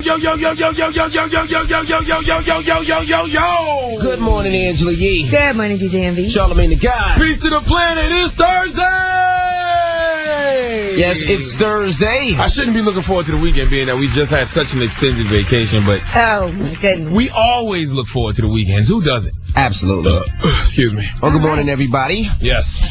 Yo. Good morning, Angela Yee. Good morning, DJ MV. Charlamagne the Guy. Peace to the planet. It's Thursday. Yes, it's Thursday. I shouldn't be looking forward to the weekend, being that we just had such an extended vacation, but oh my goodness, we always look forward to the weekends. Who doesn't? Absolutely. Excuse me. Well, good morning, everybody. Yes.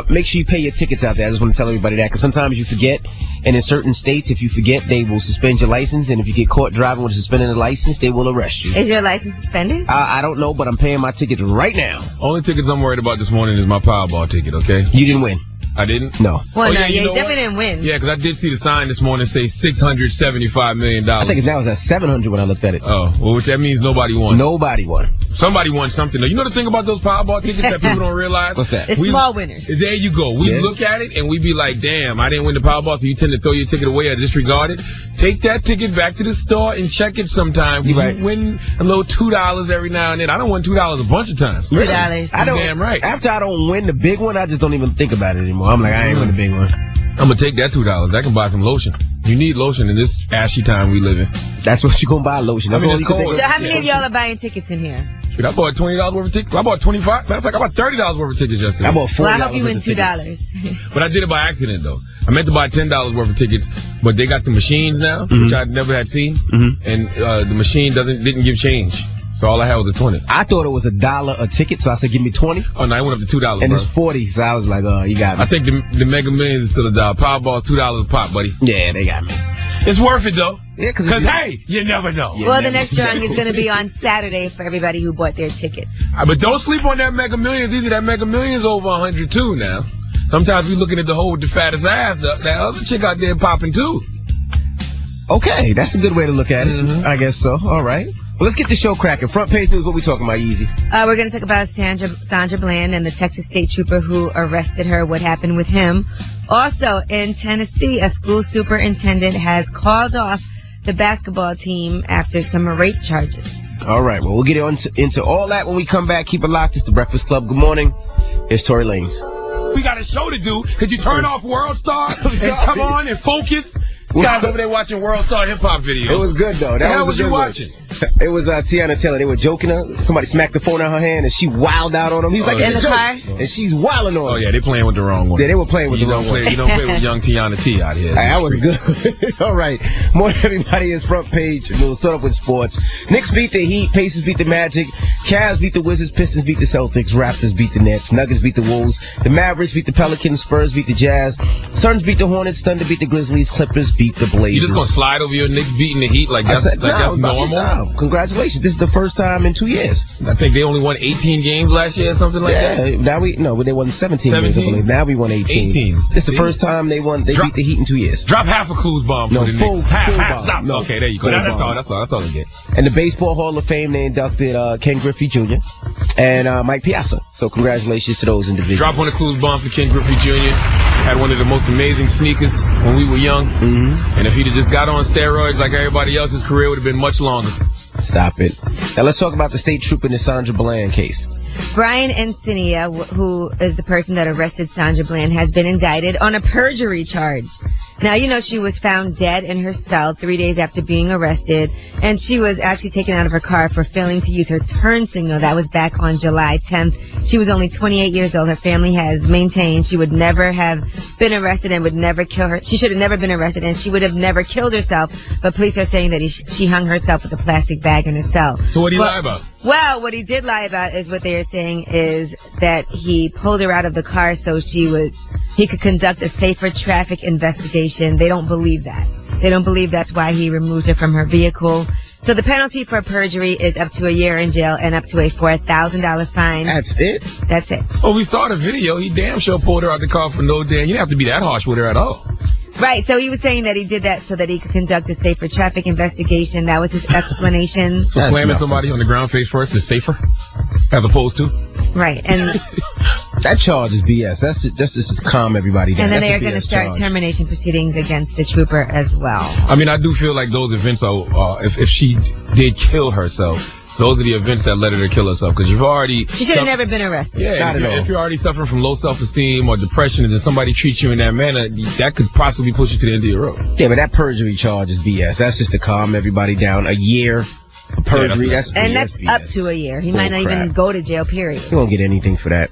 Make sure you pay your tickets out there. I just want to tell everybody that, because sometimes you forget, and in certain states, if you forget, they will suspend your license, and if you get caught driving with suspending the license, they will arrest you. Is your license suspended? I don't know, but I'm paying my tickets right now. Only tickets I'm worried about this morning is my Powerball ticket, okay? You didn't win. I didn't? No. Well, no, you you definitely didn't win. Yeah, because I did see the sign this morning say $675 million. I think it's now at 700 when I looked at it. Oh, well, which that means nobody won. Nobody won. Somebody won something, though. You know the thing about those Powerball tickets that people don't realize? What's that? It's small winners. There you go. We look at it and we be like, damn, I didn't win the Powerball, so you tend to throw your ticket away or disregard it. Take that ticket back to the store and check it sometime. You win a little $2 every now and then. I don't win $2 a bunch of times. $2. Damn right. After I don't win the big one, I just don't even think about it anymore. I'm like, I ain't win the big one. I'm going to take that $2. I can buy some lotion. You need lotion in this ashy time we live in. That's what you're going to buy, lotion. That's all you can think of. So how many of y'all are buying tickets in here? I bought $20 worth of tickets. I bought $25. Matter of fact, I bought $30 worth of tickets yesterday. I bought $40. Well, I hope you win $2. But I did it by accident, though. I meant to buy $10 worth of tickets, but they got the machines now, which I never had seen, and the machine didn't give change. So all I had was a 20. I thought it was $1 a ticket, so I said, give me 20. Oh, no, I went up to $2, and bro. It's 40, so I was like, oh, you got me. I think the Mega Millions is still $1. Powerball $2 a pop, buddy. Yeah, they got me. It's worth it, though. Yeah, because hey, you never know. Well, the next drawing is going to be on Saturday for everybody who bought their tickets. But don't sleep on that Mega Millions either. That Mega Millions over 100 too now. Sometimes we looking at the hole with the fattest ass. That other chick out there popping too. Okay, that's a good way to look at it. I guess so. All right. Well, let's get the show cracking. Front page news, what we talking about, Yeezy? We're going to talk about Sandra Bland and the Texas State Trooper who arrested her, what happened with him. Also, in Tennessee, a school superintendent has called off the basketball team after some rape charges. All right. Well, we'll get into all that when we come back. Keep it locked. It's the Breakfast Club. Good morning. It's Tory Lanez. We got a show to do. Could you turn off World Star and come on and focus? This guy's over there watching World Star hip-hop videos. It was good, though. That was you watching? It was Tiana Taylor. They were joking her. Somebody smacked the phone out of her hand, and she wilded out on him. He's like, in the car? And she's wilding on him. Oh, yeah, they playing with the wrong one. Yeah, they were playing with the wrong one. You don't play with young Tiana T out here. That was good. All right. Morning, everybody. It's Front Page. We'll start up with sports. Knicks beat the Heat. Pacers beat the Magic. Cavs beat the Wizards. Pistons beat the Celtics. Raptors beat the Nets. Nuggets beat the Wolves. The Mavericks beat the Pelicans. Spurs beat the Jazz. Suns beat the Hornets. Thunder beat the Grizzlies. Clippers beat the Blazers. You just gonna slide over your Knicks beating the Heat like that's normal? No, congratulations. This is the first time in 2 years. I think they only won 18 games last year or something like that. Now they won 17 games, I believe. Now we won 18. It's the first time they beat the Heat in 2 years. Drop half a clues bomb for the Knicks. Half. Stop. No, okay, there you go. That's all I get. And the Baseball Hall of Fame, they inducted Ken Griffey Jr. and Mike Piazza. So congratulations to those individuals. Drop on the clues bomb for Ken Griffey Jr. Had one of the most amazing sneakers when we were young. And if he'd have just got on steroids like everybody else, his career would have been much longer. Stop it. Now let's talk about the state trooper in the Sandra Bland case. Brian Encinia, who is the person that arrested Sandra Bland, has been indicted on a perjury charge. Now, you know, she was found dead in her cell 3 days after being arrested, and she was actually taken out of her car for failing to use her turn signal. That was back on July 10th. She was only 28 years old. Her family has maintained she would never have been arrested and would never kill her. She should have never been arrested, and she would have never killed herself, but police are saying that she hung herself with a plastic bag in her cell. So what did he lie about? Well, what he did lie about is what they are saying is that he pulled her out of the car so he could conduct a safer traffic investigation. They don't believe that. They don't believe that's why he removed her from her vehicle. So the penalty for perjury is up to a year in jail and up to a $4,000 fine. That's it? That's it. Oh, we saw the video. He damn sure pulled her out the car for no damn. You didn't have to be that harsh with her at all. Right, so he was saying that he did that so that he could conduct a safer traffic investigation. That was his explanation. So slamming somebody on the ground face first is safer, as opposed to? Right, and that charge is BS. That's just to calm everybody down. And then they are going to start termination proceedings against the trooper as well. I mean, I do feel like those events are, if she did kill herself, those are the events that led her to kill herself. Because you've already... She should have never been arrested. Yeah, if you're already suffering from low self-esteem or depression and then somebody treats you in that manner, that could possibly push you to the end of your road. Yeah, but that perjury charge is BS. That's just to calm everybody down. A year of perjury, that's BS. And that's BS. up to a year. He might not even go to jail, period. He won't get anything for that.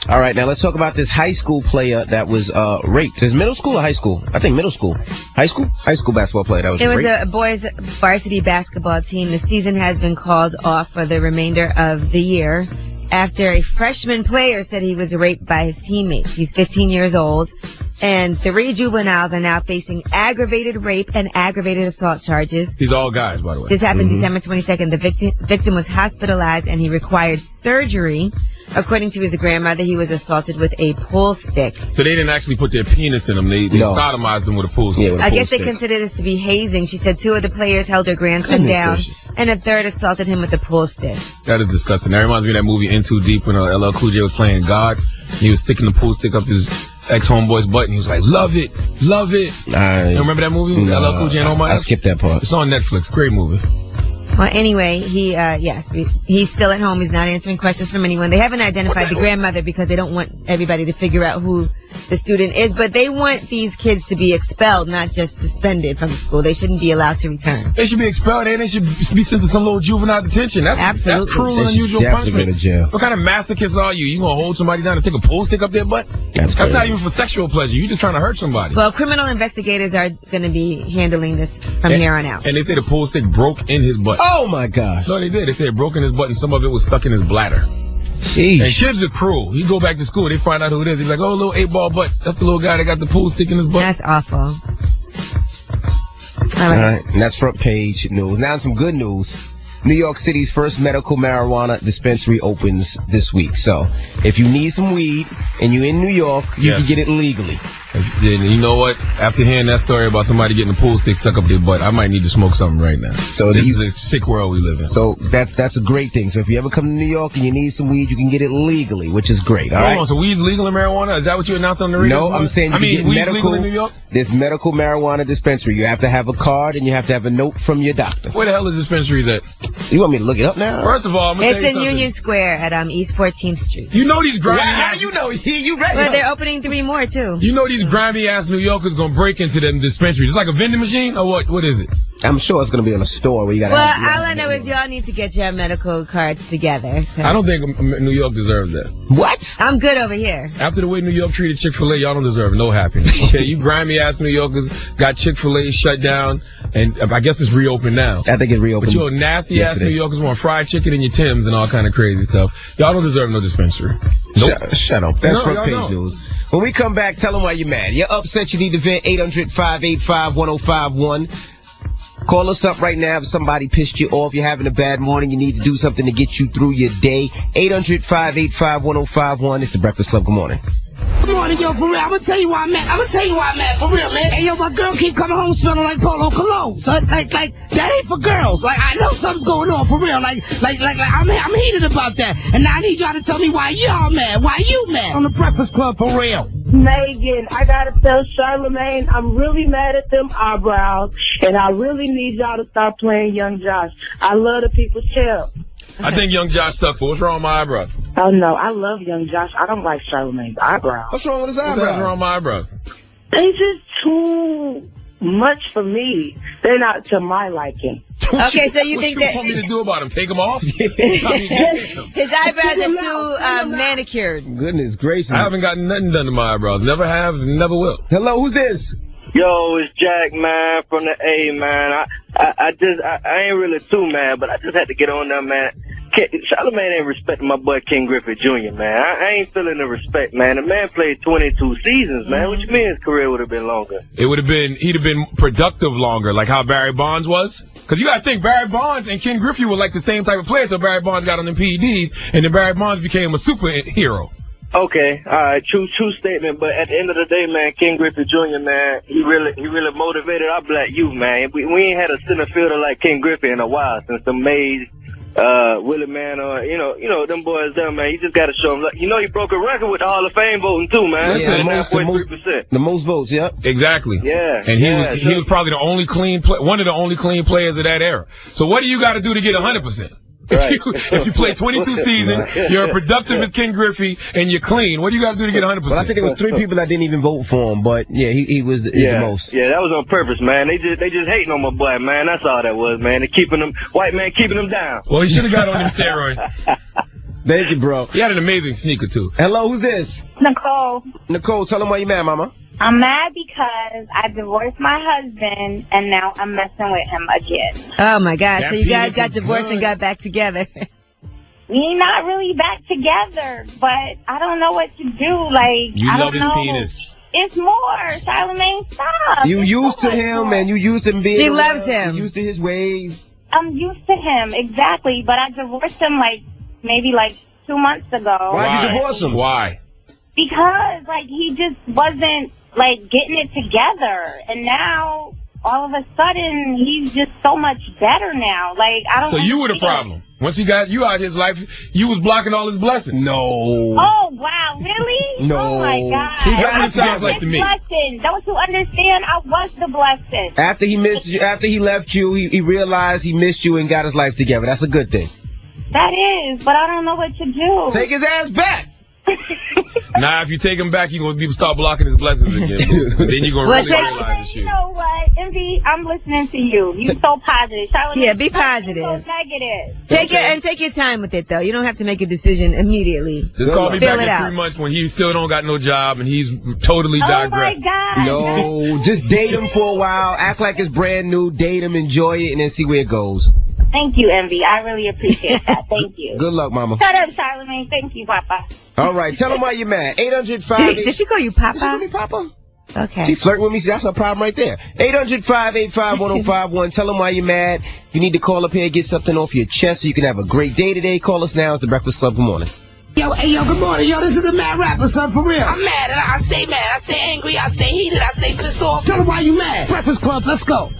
All right, now let's talk about this high school player that was raped. Is middle school or high school? I think middle school. High school? High school basketball player that was raped. It was a boys' varsity basketball team. The season has been called off for the remainder of the year after a freshman player said he was raped by his teammates. He's 15 years old, and 3 juveniles are now facing aggravated rape and aggravated assault charges. These are all guys, by the way. This happened December 22nd. The victim was hospitalized and he required surgery. According to his grandmother, he was assaulted with a pool stick. So they didn't actually put their penis in him. They sodomized him with a pool stick. Yeah, I guess they consider this to be hazing. She said 2 of the players held her grandson down, and a third assaulted him with a pool stick. That is disgusting. That reminds me of that movie In Too Deep when LL Cool J was playing God. He was sticking the pool stick up his ex-homeboy's butt, and he was like, love it, love it. You remember that movie? No, LL Cool J and Omar? I skipped that part. It's on Netflix. Great movie. Well, anyway, he's still at home. He's not answering questions from anyone. They haven't identified the grandmother because they don't want everybody to figure out who the student is, but they want these kids to be expelled, not just suspended from school. They shouldn't be allowed to return. They should be expelled, and they should be sent to some little juvenile detention. That's cruel and unusual punishment. Go to jail. What kind of masochist are you? You gonna hold somebody down and take a pool stick up their butt? That's not even for sexual pleasure. You're just trying to hurt somebody. Well, criminal investigators are going to be handling this from here on out. And they say the pool stick broke in his butt. Oh my gosh. No, they did. They said it broke in his butt and some of it was stuck in his bladder. Jeez. And kids are cruel. You go back to school, they find out who it is. They're like, oh, little 8-ball butt. That's the little guy that got the pool stick in his butt. That's awful. All right. And that's front page news. Now some good news. New York City's first medical marijuana dispensary opens this week. So if you need some weed and you're in New York, you can get it legally. And you know what? After hearing that story about somebody getting a pool stick stuck up their butt, I might need to smoke something right now. So this is a sick world we live in. So that's a great thing. So if you ever come to New York and you need some weed, you can get it legally, which is great. All right. Hold on, so weed's legal in marijuana? Is that what you announced on the radio? No, I'm saying you can get weed's medical legal in New York? This medical marijuana dispensary. You have to have a card and you have to have a note from your doctor. Where the hell is the dispensary at? You want me to look it up now? First of all, I'm gonna it's in Union Square at East 14th Street. You know these grimy How do you know? You ready? Well, they're opening 3 more too. You know these grimy ass New Yorkers gonna break into them dispensaries. It's like a vending machine or what? What is it? I'm sure it's gonna be in a store where you gotta. Well, all I know is y'all need to get your medical cards together. So. I don't think New York deserves that. What? I'm good over here. After the way New York treated Chick-fil-A, y'all don't deserve no happiness. Okay, you grimy ass New Yorkers got Chick-fil-A shut down, and I guess it's reopened now. I think it reopened. But you nasty ass New Yorkers want fried chicken in your Timbs and all kind of crazy stuff. Y'all don't deserve no dispensary. Nope. Shut up. That's front page news. When we come back, tell them why you're mad. You're upset, you need to vent. 800-585-1051. Call us up right now if somebody pissed you off. You're having a bad morning. You need to do something to get you through your day. 800-585-1051. It's the Breakfast Club. Good morning. Good morning, yo, for real. I'm gonna tell you why I'm mad. For real, man. Hey, yo, my girl keep coming home smelling like Polo Cologne. So, like, that ain't for girls. Like, I know something's going on, for real. Like, I'm heated about that. And now I need y'all to tell me why y'all mad. Why you mad on the Breakfast Club, for real? Megan, I gotta tell Charlamagne, I'm really mad at them eyebrows, and I really need y'all to stop playing Young Josh. I love the People's Champ. I think Young Josh sucks. What's wrong with my eyebrows? Oh, no, I love Young Josh. I don't like Charlamagne's eyebrows. What's wrong with his eyebrows? What's wrong with my eyebrows? They just too much for me. They're not to my liking. Okay, so you think what that... you want me to do about him? Take them off? His eyebrows are too manicured. Goodness gracious. I haven't gotten nothing done to my eyebrows. Never have, never will. Hello, who's this? Yo, it's Jack, man, from the A, man. I ain't really too mad, but I just had to get on there, man. Charlamagne ain't respecting my boy King Griffith Jr., man. I ain't feeling the respect, man. The man played 22 seasons, man. What you mean his career would have been longer? He'd have been productive longer, like how Barry Bonds was. Because you got to think, Barry Bonds and King Griffey were like the same type of player, so Barry Bonds got on them PEDs, and then Barry Bonds became a superhero. Okay, all right, true statement. But at the end of the day, man, King Griffey Jr., man, he really motivated our black youth, man. We ain't had a center fielder like King Griffey in a while since the Mays, Willie Man, or you know them boys there, man. You just got to show them. You know, he broke a record with the Hall of Fame voting too, man. Yeah, the most votes, yeah. Exactly. Yeah. And he was probably the only one of the only clean players of that era. So what do you got to do to get 100%? Right. If you play 22 seasons, you're as productive as Ken Griffey, and you're clean. What do you got to do to get 100%? Well, I think there was 3 people that didn't even vote for him, but yeah, he was the most. Yeah, that was on purpose, man. They just hating on my boy, man. That's all that was, man. They keeping them, white man keeping them down. Well, he should have got on his steroids. Thank you, bro. He had an amazing sneaker, too. Hello, who's this? Nicole. Nicole, tell him why you mad, mama. I'm mad because I divorced my husband and now I'm messing with him again. Oh my God! That So you guys penis got is divorced good. and got back together. We not really back together, but I don't know what to do. Like, You I love don't his know. penis. It's more. Charlamagne, stop. You It's used so to much him, more. and you used him being. She around. loves him. You used to his ways. I'm used to him, exactly. But I divorced him maybe 2 months ago. Why'd you divorce him? Why? Because he just wasn't getting it together, and now all of a sudden he's just so much better now. I don't. So you were the understand. problem. Once he got you out his life, you was blocking all his blessings. No. Oh wow, really? No. Oh my God. He got what I it sounds was like to me. Blessing. Don't you understand? I was the blessing. After he missed you, after he left you, he realized he missed you and got his life together. That's a good thing. That is, but I don't know what to do. Take his ass back. Nah, if you take him back, you're going to start blocking his blessings again. Boo. Then you're going to Well, really take- realize the shit. You know what, Envy? I'm listening to you. You so positive. Charlamagne, Yeah, be stop positive. being so negative. Take your time with it though. You don't have to make a decision immediately. Just call me Fill back it in out. 3 months when he still don't got no job and he's totally Oh my digressed. God. No, just date him for a while. Act like it's brand new. Date him, enjoy it, and then see where it goes. Thank you, Envy. I really appreciate that. Thank you. Good luck, mama. Shut up, Charlamagne. Thank you, Papa. All right, tell him why you're mad. 800-5... Did she call you Papa? Call me Papa. She Okay. flirting with me. See, that's her problem right there. 800-585-1051. Tell them why you're mad. If you need to call up here and get something off your chest so you can have a great day today, call us now. It's the Breakfast Club. Good morning. Yo, hey, yo, good morning. Yo, this is the Mad Rapper, son, for real. I'm mad. I stay mad. I stay angry. I stay heated. I stay pissed off. Tell them why you mad. Breakfast Club, let's go.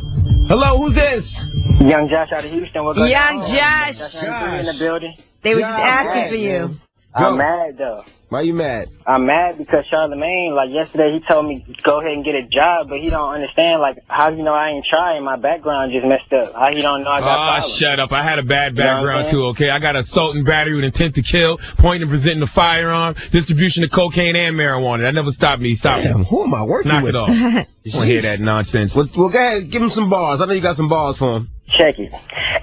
Hello, who's this? Young Josh out of Houston. What's going Young on? Josh. In the building. They were just Yeah, asking mad, for you. Go. I'm mad though. Why you mad? I'm mad because Charlamagne, yesterday he told me go ahead and get a job, but he don't understand, how you know I ain't trying, my background just messed up. How he don't know I got Ah, problems. shut up. I had a bad You know what I'm background saying? too, okay? I got assault and battery with intent to kill, pointing and presenting a firearm, distribution of cocaine and marijuana. That never stopped me. Stop Damn, it. who am I working Knock with? it off. You want to hear that nonsense? Well, go ahead. Give him some bars. I know you got some bars for him. Check it.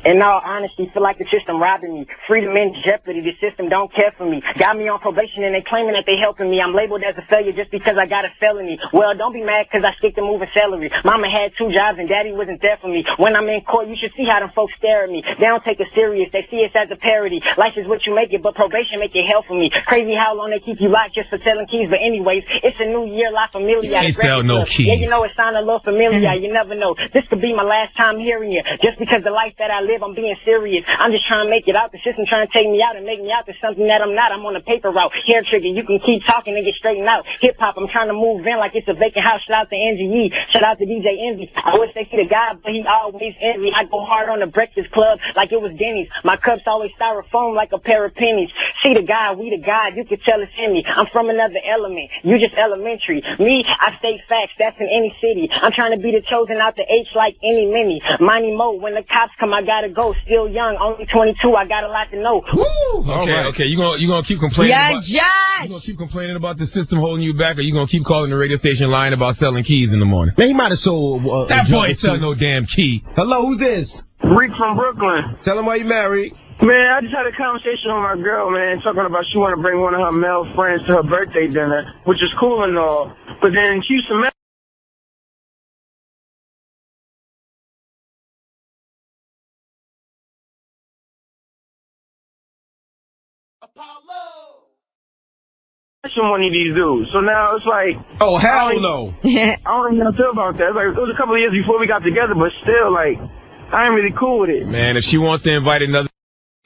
In all honesty, feel like the system robbing me. Freedom in jeopardy. The system don't care for me. Got me on probation and they claiming that they helping me. I'm labeled as a failure just because I got a felony. Well, don't be mad because I stick to moving celery. Mama had 2 jobs and daddy wasn't there for me. When I'm in court, you should see how them folks stare at me. They don't take it serious. They see us as a parody. Life is what you make it, but probation make it hell for me. Crazy how long they keep you locked just for selling keys. But anyways, it's a new year, La Familia. You ain't sell no keys. Yeah, you know it sound a little familiar. You never know. This could be my last time hearing you. Just because the life that I live, I'm being serious. I'm just trying to make it out. The system trying to take me out and make me out to something that I'm not. I'm on a paper route. Hair trigger, you can keep talking and get straightened out. Hip hop, I'm trying to move in like it's a vacant house. Shout out to NGE. Shout out to DJ Envy. I wish they see the guy, but he always envy. I go hard on the Breakfast Club like it was Denny's. My cups always styrofoam like a pair of pennies. See the guy, we the God. You can tell it's in me. I'm from another element. You just elementary. Me, I state facts. That's in any city. I'm trying to be the chosen out the H like any mini. Mighty Mo, when the cops come, I gotta go. Still young, only 22. I got a lot to know. Okay. You gonna keep complaining Young about... You gonna Josh. keep complaining about the system holding you back, or you gonna keep calling the radio station lying about selling keys in the morning? Man, he might have sold That a boy joint ain't sell too. no damn key. Hello, who's this? Rick from Brooklyn. Tell him why you married. Man, I just had a conversation with my girl, man, talking about she want to bring one of her male friends to her birthday dinner, which is cool and all. But then Houston mentioned one of these dudes. So now it's like, Oh, hell no. I don't even know how to feel about that. It's like, it was a couple of years before we got together, but still, I ain't really cool with it. Man, if she wants to invite another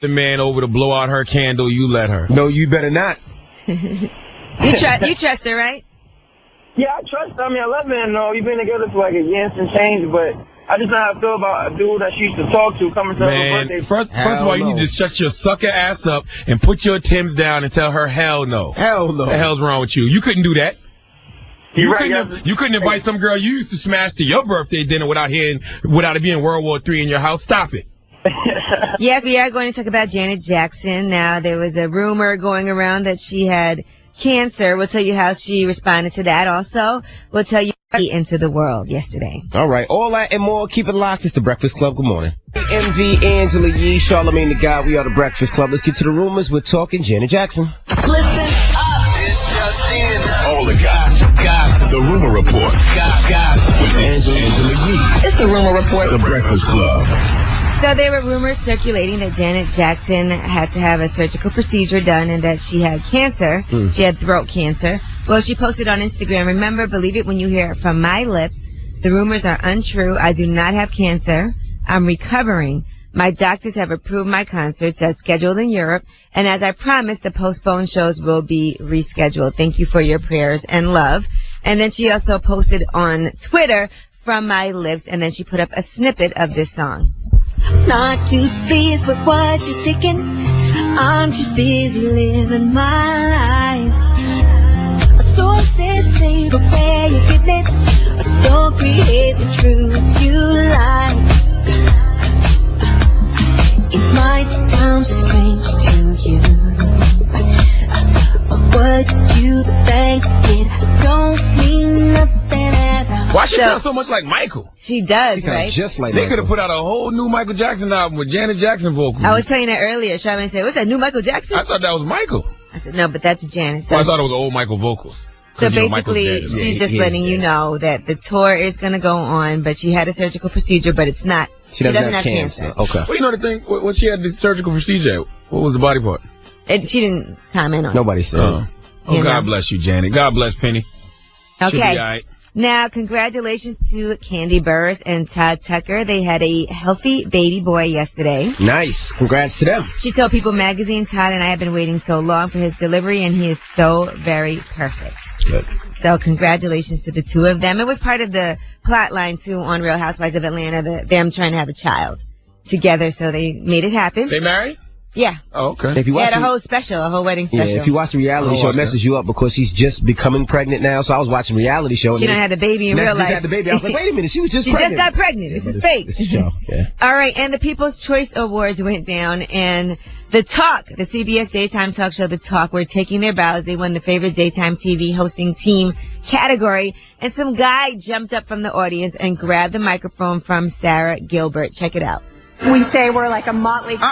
man over to blow out her candle, you let her. No, you better not. You trust her, right? Yeah, I trust her. I mean, I love her and all. We've been together for a year and some change, but I just know how I feel about a dude that she used to talk to coming to her Man, birthday. first of all, you need to shut your sucker ass up and put your Timbs down and tell her hell no. Hell no. What the hell's wrong with you? You couldn't do that. You right, couldn't invite some girl you used to smash to your birthday dinner without it being World War III in your house. Stop it. Yes, we are going to talk about Janet Jackson. Now, there was a rumor going around that she had cancer. We'll tell you how she responded to that. Also, we'll tell you into the world yesterday. All right. All that and more. Keep it locked. It's the Breakfast Club. Good morning. MV, Angela Yee, Charlamagne the God. We are the Breakfast Club. Let's get to the rumors. We're talking Janet Jackson. Listen up. It's just in. All the gossip. The Rumor Report. Gossip. With Angela Yee. It's the Rumor Report. The Breakfast Club. So there were rumors circulating that Janet Jackson had to have a surgical procedure done and that she had cancer. She had throat cancer. Well, she posted on Instagram, remember, believe it when you hear it from my lips. The rumors are untrue. I do not have cancer. I'm recovering. My doctors have approved my concerts as scheduled in Europe. And as I promised, the postponed shows will be rescheduled. Thank you for your prayers and love. And then she also posted on Twitter, from my lips, and then she put up a snippet of this song. Not too pleased with what you're thinking. I'm just busy living my life. Sources say the way you get it. Don't create the truth you like. It might sound strange to you, but what you think it don't mean nothing at all. Why she sound so much like Michael? She does, She right? just like They Michael. could have put out a whole new Michael Jackson album with Janet Jackson vocals. I was playing it earlier. Charlamagne said, what's that, new Michael Jackson? I thought that was Michael. I said, no, but that's Janet. So I thought it was old Michael vocals. So 'Cause, you know, Michael's basically, dead. she's just he is letting you dead. know that the tour is going to go on, but she had a surgical procedure, but it's not. She doesn't have cancer. Okay. Well, you know the thing, when she had the surgical procedure, what was the body part? She didn't comment on it. Nobody said. Oh, You God know. bless you, Janet. God bless Penny. She'll be all Okay. right. Now, congratulations to Candy Burris and Todd Tucker. They had a healthy baby boy yesterday. Nice. Congrats to them. She told People Magazine, Todd and I have been waiting so long for his delivery, and he is so very perfect. Good. So congratulations to the two of them. It was part of the plot line, too, on Real Housewives of Atlanta, them trying to have a child together, so they made it happen. They married? Yeah. Oh, okay. If you They watch had a whole special, a whole wedding yeah, special. if you watch the reality show, it messes you up because she's just becoming pregnant now. So I was watching reality show. She done had a baby in real life. She had the baby. I was like, wait a minute, she was just She pregnant. just got pregnant. This is fake. This show, yeah. All right, and the People's Choice Awards went down, and The Talk, the CBS daytime talk show, The Talk, were taking their bows. They won the favorite daytime TV hosting team category, and some guy jumped up from the audience and grabbed the microphone from Sarah Gilbert. Check it out. We say we're like a motley crew.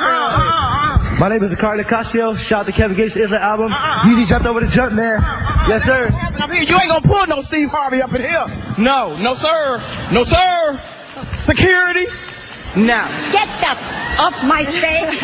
My name is Ricardo Casio. Shout out to Kevin Gates' Israel album. Yeezy jumped over the jump, man. Yes, sir. Up here, you ain't gonna pull no Steve Harvey up in here. No, sir. No, sir. Security. No. Get the off my stage.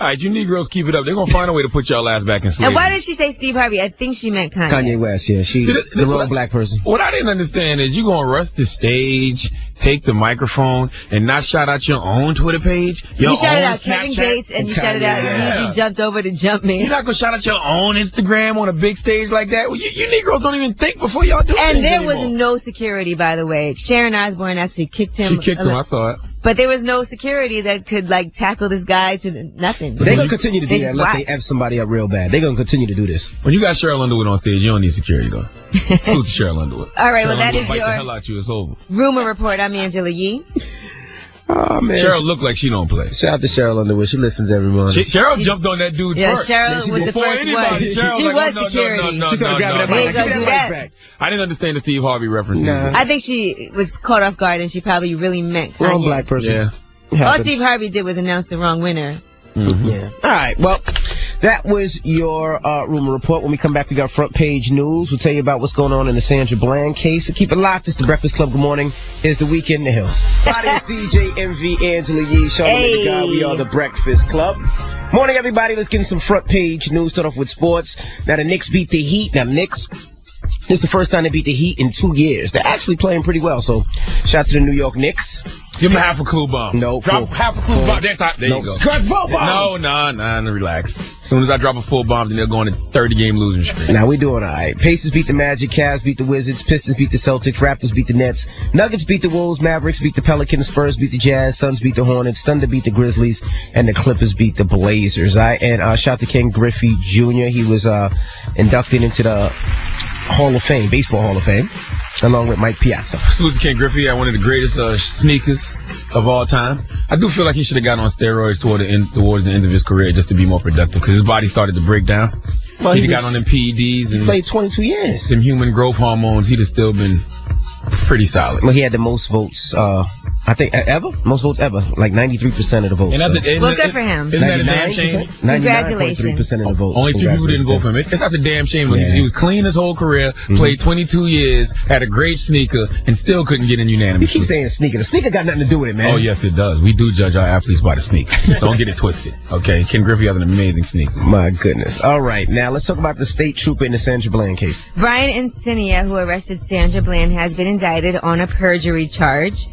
All right, you Negroes keep it up. They're going to find a way to put y'all ass back in slavery. And why did she say Steve Harvey? I think she meant Kanye. Kanye West, yeah. She, the wrong black person. What I didn't understand is you going to rush the stage, take the microphone, and not shout out your own Twitter page? You shouted out Kevin Gates, and you shouted out Yeezy jumped over to jump me. You're not going to shout out your own Instagram on a big stage like that? Well, you Negroes don't even think before y'all do And things there anymore. was no security, by the way. Sharon Osbourne actually kicked him. She kicked him, I saw it. But there was no security that could, like, tackle this guy to nothing. They're going to continue to do They that just unless watch. they F somebody up real bad. They're going to continue to do this. When you got Cheryl Underwood on stage, you don't need security, though. Salute to Cheryl Underwood. All right, well, Cheryl that Underwood is bite your the hell out you, it's over. rumor report. I'm Angela Yee. Oh, man. Cheryl look like she don't play. Shout out to Cheryl Underwood. She listens every morning. Cheryl jumped on that dude Yeah, first. Cheryl was the Before first anybody, one. Cheryl She like, was no, security. No, She started grabbing that They mic. ain't gonna Give do me that. mic back. I didn't understand the Steve Harvey reference. Nah. I think she was caught off guard, and she probably really meant Wrong Kanye. black person. Yeah. It All happens. Steve Harvey did was announce the wrong winner. Mm-hmm. Yeah. All right. Well, that was your rumor report. When we come back, we got front page news. We'll tell you about what's going on in the Sandra Bland case. So keep it locked. It's the Breakfast Club. Good morning. It's the Weekend in the Hills. Hi, it's DJ MV, Angela Yee, Charlamagne the God. We are the Breakfast Club. Morning, everybody. Let's get in some front page news. Start off with sports. Now, the Knicks beat the Heat. Now, the Knicks, this is the first time they beat the Heat in 2 years. They're actually playing pretty well. So, shout out to the New York Knicks. Give him half a clue bomb. No. Drop half a clue bomb. There No. you go. Scott, full bomb. No, relax. As soon as I drop a full bomb, then they'll go on a 30-game losing streak. Now we doing all right. Pacers beat the Magic, Cavs beat the Wizards, Pistons beat the Celtics, Raptors beat the Nets, Nuggets beat the Wolves, Mavericks beat the Pelicans, Spurs beat the Jazz, Suns beat the Hornets, Thunder beat the Grizzlies, and the Clippers beat the Blazers. And shout out to Ken Griffey Jr. He was inducted into the Hall of Fame, Baseball Hall of Fame. along with Mike Piazza. Salute to Ken Griffey, one of the greatest sneakers of all time. I do feel like he should have gotten on steroids towards the end of his career just to be more productive because his body started to break down. Well, he'd have got on them PEDs and played 22 years. Some human growth hormones. He'd have still been pretty solid. Well, he had the most votes, I think, ever? Most votes ever. Like 93% of the votes. Well, good for him. Isn't that a damn shame? 99.3% of the votes. Only few people didn't vote for him. That's a damn shame. Yeah. He was clean his whole career, played 22 years, had a great sneaker, and still couldn't get in unanimous. You keep saying sneaker. The sneaker got nothing to do with it, man. Oh, yes, it does. We do judge our athletes by the sneaker. Don't get it twisted. Okay? Ken Griffey has an amazing sneaker. My goodness. All right. Now, let's talk about the state trooper in the Sandra Bland case. Brian Encinia, who arrested Sandra Bland, has been indicted on a perjury charge.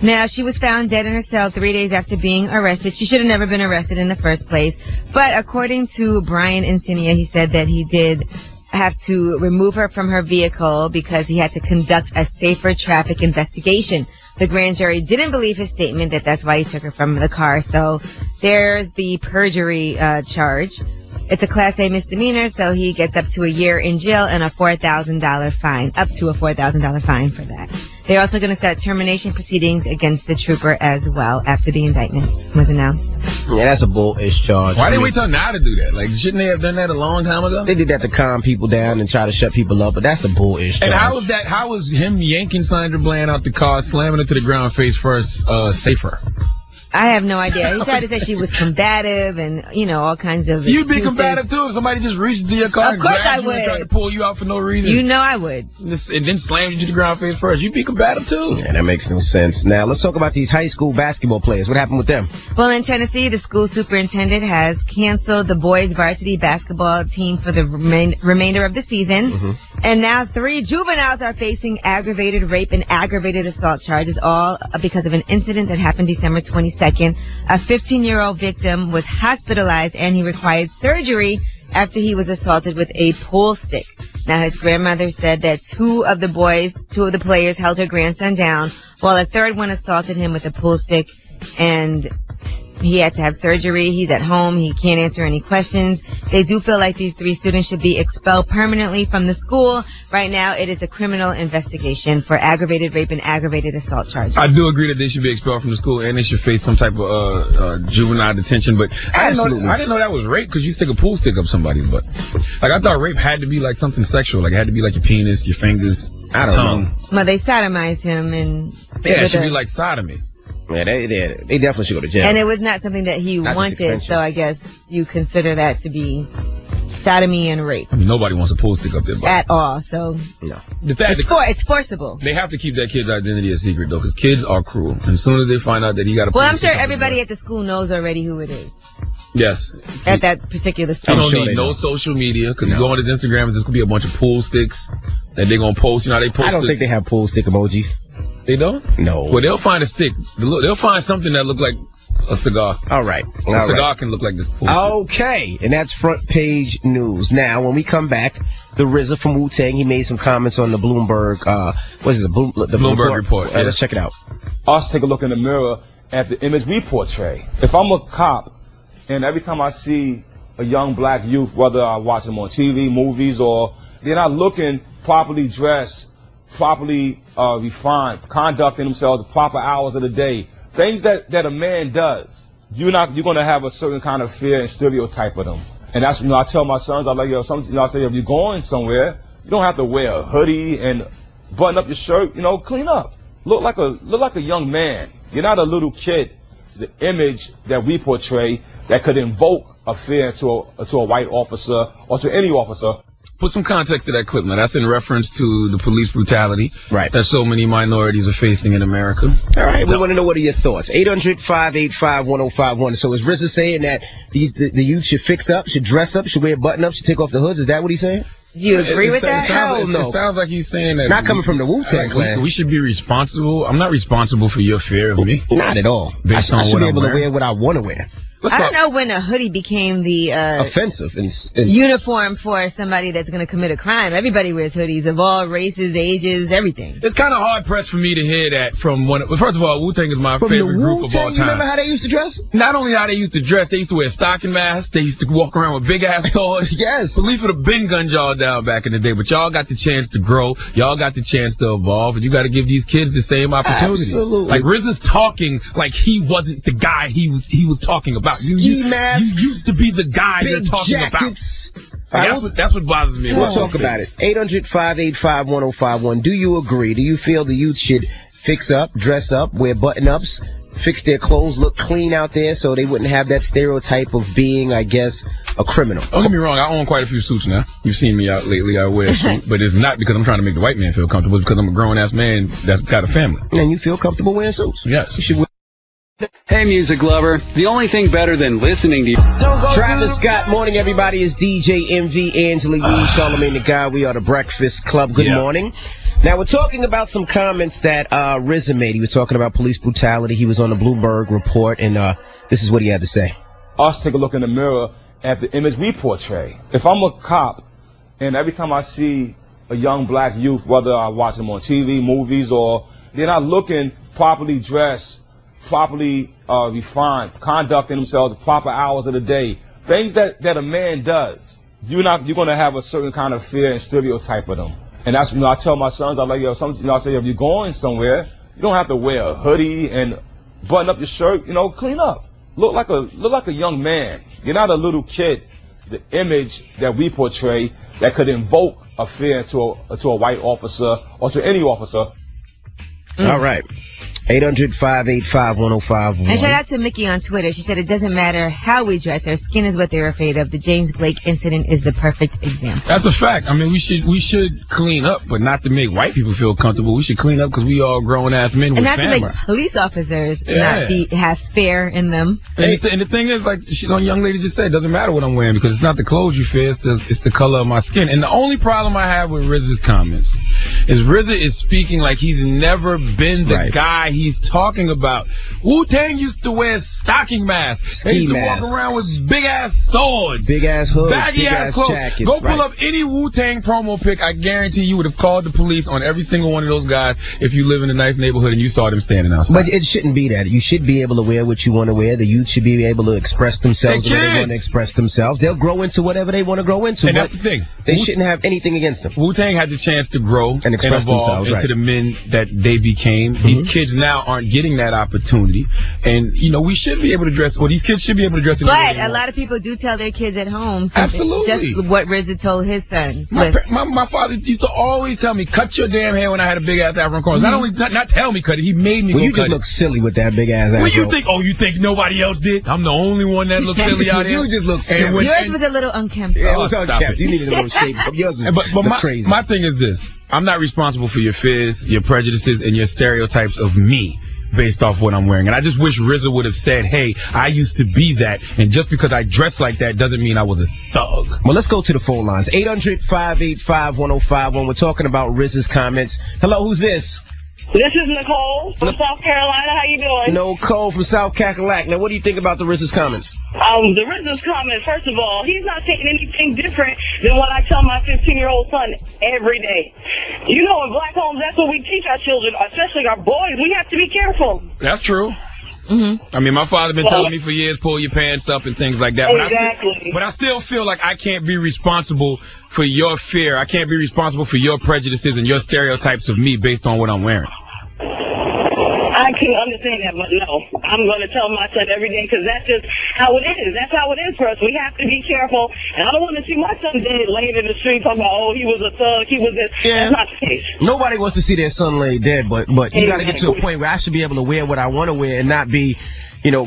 Now, she was found dead in her cell 3 days after being arrested. She should have never been arrested in the first place. But according to Brian Encinia, he said that he did have to remove her from her vehicle because he had to conduct a safer traffic investigation. The grand jury didn't believe his statement that that's why he took her from the car. So there's the perjury charge. It's a Class A misdemeanor, so he gets up to a year in jail and a $4,000 fine, up to a $4,000 fine for that. They're also going to start termination proceedings against the trooper as well after the indictment was announced. Yeah, that's a bullish charge. Why did they wait till now to do that? Like, shouldn't they have done that a long time ago? They did that to calm people down and try to shut people up, but that's a bullish charge. And how was him yanking Sandra Bland out the car, slamming her to the ground face first, safer? I have no idea. He tried to say she was combative and, all kinds of You'd be excuses. combative, too, if somebody just reached into your car and grabbed you and tried to pull you out for no reason. You know I would. And then slammed you to the ground face first. You'd be combative, too. Yeah, that makes no sense. Now, let's talk about these high school basketball players. What happened with them? Well, in Tennessee, the school superintendent has canceled the boys' varsity basketball team for the remainder of the season. Mm-hmm. And now 3 juveniles are facing aggravated rape and aggravated assault charges, all because of an incident that happened December 22nd. A 15-year-old victim was hospitalized and he required surgery after he was assaulted with a pool stick. Now, his grandmother said that 2 of the players held her grandson down while a third one assaulted him with a pool stick, and he had to have surgery. He's at home. He can't answer any questions. They do feel like these 3 students should be expelled permanently from the school. Right now, it is a criminal investigation for aggravated rape and aggravated assault charges. I do agree that they should be expelled from the school and they should face some type of juvenile detention. But I didn't know that was rape because you stick a pool stick up somebody's butt. Like, I thought rape had to be like something sexual. Like, it had to be like your penis, your fingers, I don't know. Well, they sodomized him and it should be like sodomy. Yeah, they definitely should go to jail. And it was not something that he wanted, so I guess you consider that to be sodomy and rape. I mean, nobody wants a pool stick up their butt. At all, so no. It's forcible. They have to keep that kid's identity a secret, though, because kids are cruel. And as soon as they find out that he got a Well, I'm sure everybody at the school knows already who it is. Yes. At that particular school. You don't need no social media, because you go on his Instagram, there's going to be a bunch of pool sticks that they're going to post. You know how they post I don't think they have pool stick emojis. They don't? No. Well, they'll find a stick. They'll find something that look like a cigar. All right. A cigar can look like this. Okay. And that's front page news. Now, when we come back, the RZA from Wu-Tang, he made some comments on the Bloomberg, the Bloomberg report. Yeah. Let's check it out. Us take a look in the mirror at the image we portray. If I'm a cop and every time I see a young black youth, whether I watch them on TV, movies, or they're not looking properly dressed, properly refined, conducting themselves the proper hours of the day, things that a man does, you're going to have a certain kind of fear and stereotype of them. And that's, I tell my sons, I'm like, I say, if you're going somewhere, you don't have to wear a hoodie and button up your shirt, clean up. Look like a young man. You're not a little kid. The image that we portray that could invoke a fear to a white officer or to any officer. Put some context to that clip. Now, that's in reference to the police brutality that so many minorities are facing in America. All right, we want to know, what are your thoughts? 800-585-1051. So is RZA saying that the youth should fix up, should dress up, should wear button-ups, should take off the hoods? Is that what he's saying? Do you agree with that? Hell no. It sounds like he's saying that. Not coming from the Wu-Tang Clan. We should be responsible. I'm not responsible for your fear of me. Not at all. Based on I should what be I'm able wearing. to wear what I want to wear. I don't know when a hoodie became the offensive uniform for somebody that's going to commit a crime. Everybody wears hoodies of all races, ages, everything. It's kind of hard pressed for me to hear that from one. First of all, Wu-Tang is my favorite group of all time. You remember how they used to dress? Not only how they used to dress, they used to wear stocking masks. They used to walk around with big ass swords. Yes. Police would have been gunned y'all down back in the day, but y'all got the chance to grow. Y'all got the chance to evolve, and you got to give these kids the same opportunity. Absolutely. Like RZA's talking like he wasn't the guy he was talking about. Ski masks. You used to be the guy you're talking jackets. about. That's what bothers me. We'll talk about it. 800-585-1051. Do you agree? Do you feel the youth should fix up, dress up, wear button-ups, fix their clothes, look clean out there so they wouldn't have that stereotype of being, I guess, a criminal? Don't get me wrong, I own quite a few suits now. You've seen me out lately, I wear a suit, but it's not because I'm trying to make the white man feel comfortable, it's because I'm a grown-ass man that's got a family. And you feel comfortable wearing suits? Yes. You should wear. Hey, music lover. The only thing better than listening to you. Travis Scott, morning everybody. Is DJ MV, Angela Yee, Charlamagne the Guy. We are the Breakfast Club. Good morning. Now we're talking about some comments that RZA made. He was talking about police brutality. He was on the Bloomberg Report, and this is what he had to say. Us take a look in the mirror at the image we portray. If I'm a cop, and every time I see a young black youth, whether I watch them on TV, movies, or they're not looking properly dressed, properly refined, conducting themselves the proper hours of the day, things that a man does, you're going to have a certain kind of fear and stereotype of them. And that's, I tell my sons, I say, if you're going somewhere, you don't have to wear a hoodie and button up your shirt, clean up. Look like a young man. You're not a little kid. The image that we portray that could invoke a fear to a white officer or to any officer. All right. 800-585-1051. And shout out to Mickey on Twitter. She said it doesn't matter how we dress. Our skin is what they're afraid of. The James Blake incident is the perfect example. That's a fact. I mean, we should clean up, but not to make white people feel comfortable. We should clean up because we all grown-ass men with families. And not to make police officers have fear in them. And the thing is, like the young lady just said, it doesn't matter what I'm wearing because it's not the clothes you fear, it's the color of my skin. And the only problem I have with RZA's comments is RZA is speaking like he's never been the guy he's talking about. Wu-Tang used to wear stocking masks. They used to walk around with big-ass swords. Big-ass hoods, baggy-ass clothes. Jackets. Go pull up any Wu-Tang promo pic. I guarantee you would have called the police on every single one of those guys if you live in a nice neighborhood and you saw them standing outside. But it shouldn't be that. You should be able to wear what you want to wear. The youth should be able to express themselves the way they want to express themselves. They'll grow into whatever they want to grow into. And that's the thing. They shouldn't have anything against them. Wu-Tang had the chance to grow and express themselves into the men that they became. These kids now aren't getting that opportunity. And, we should be able to dress, these kids should be able to dress. But a lot of people do tell their kids at home. Absolutely. Just what RZA told his sons. My father used to always tell me, cut your damn hair when I had a big-ass afro corner. Not tell me cut it, he made me go cut it. You just look silly with that big-ass afro. What you think? Oh, you think nobody else did? I'm the only one that looks silly out here? You just look silly. Yours was a little unkempt. Yeah, it was unkempt. You needed a little shape. Yours was crazy. My thing is this. I'm not responsible for your fears, your prejudices, and your stereotypes of me based off what I'm wearing. And I just wish RZA would have said, hey, I used to be that, and just because I dress like that doesn't mean I was a thug. Well, let's go to the phone lines. 800-585-1051. We're talking about RZA's comments. Hello, who's this? This is Nicole from South Carolina. How you doing? Nicole from South Cackalack. Now, what do you think about the RZA's comments? The RZA's comment, first of all, he's not saying anything different than what I tell my 15-year-old son every day. In black homes, that's what we teach our children, especially our boys. We have to be careful. That's true. I mean, my father's been telling me for years, pull your pants up and things like that. Exactly. But I still feel like I can't be responsible for your fear. I can't be responsible for your prejudices and your stereotypes of me based on what I'm wearing. I can understand that, but no. I'm going to tell my son every day because that's just how it is. That's how it is for us. We have to be careful. And I don't want to see my son dead laying in the street talking about, oh, he was a thug, he was this. Yeah. That's not the case. Nobody wants to see their son lay dead, but you got to get to a point where I should be able to wear what I want to wear and not be,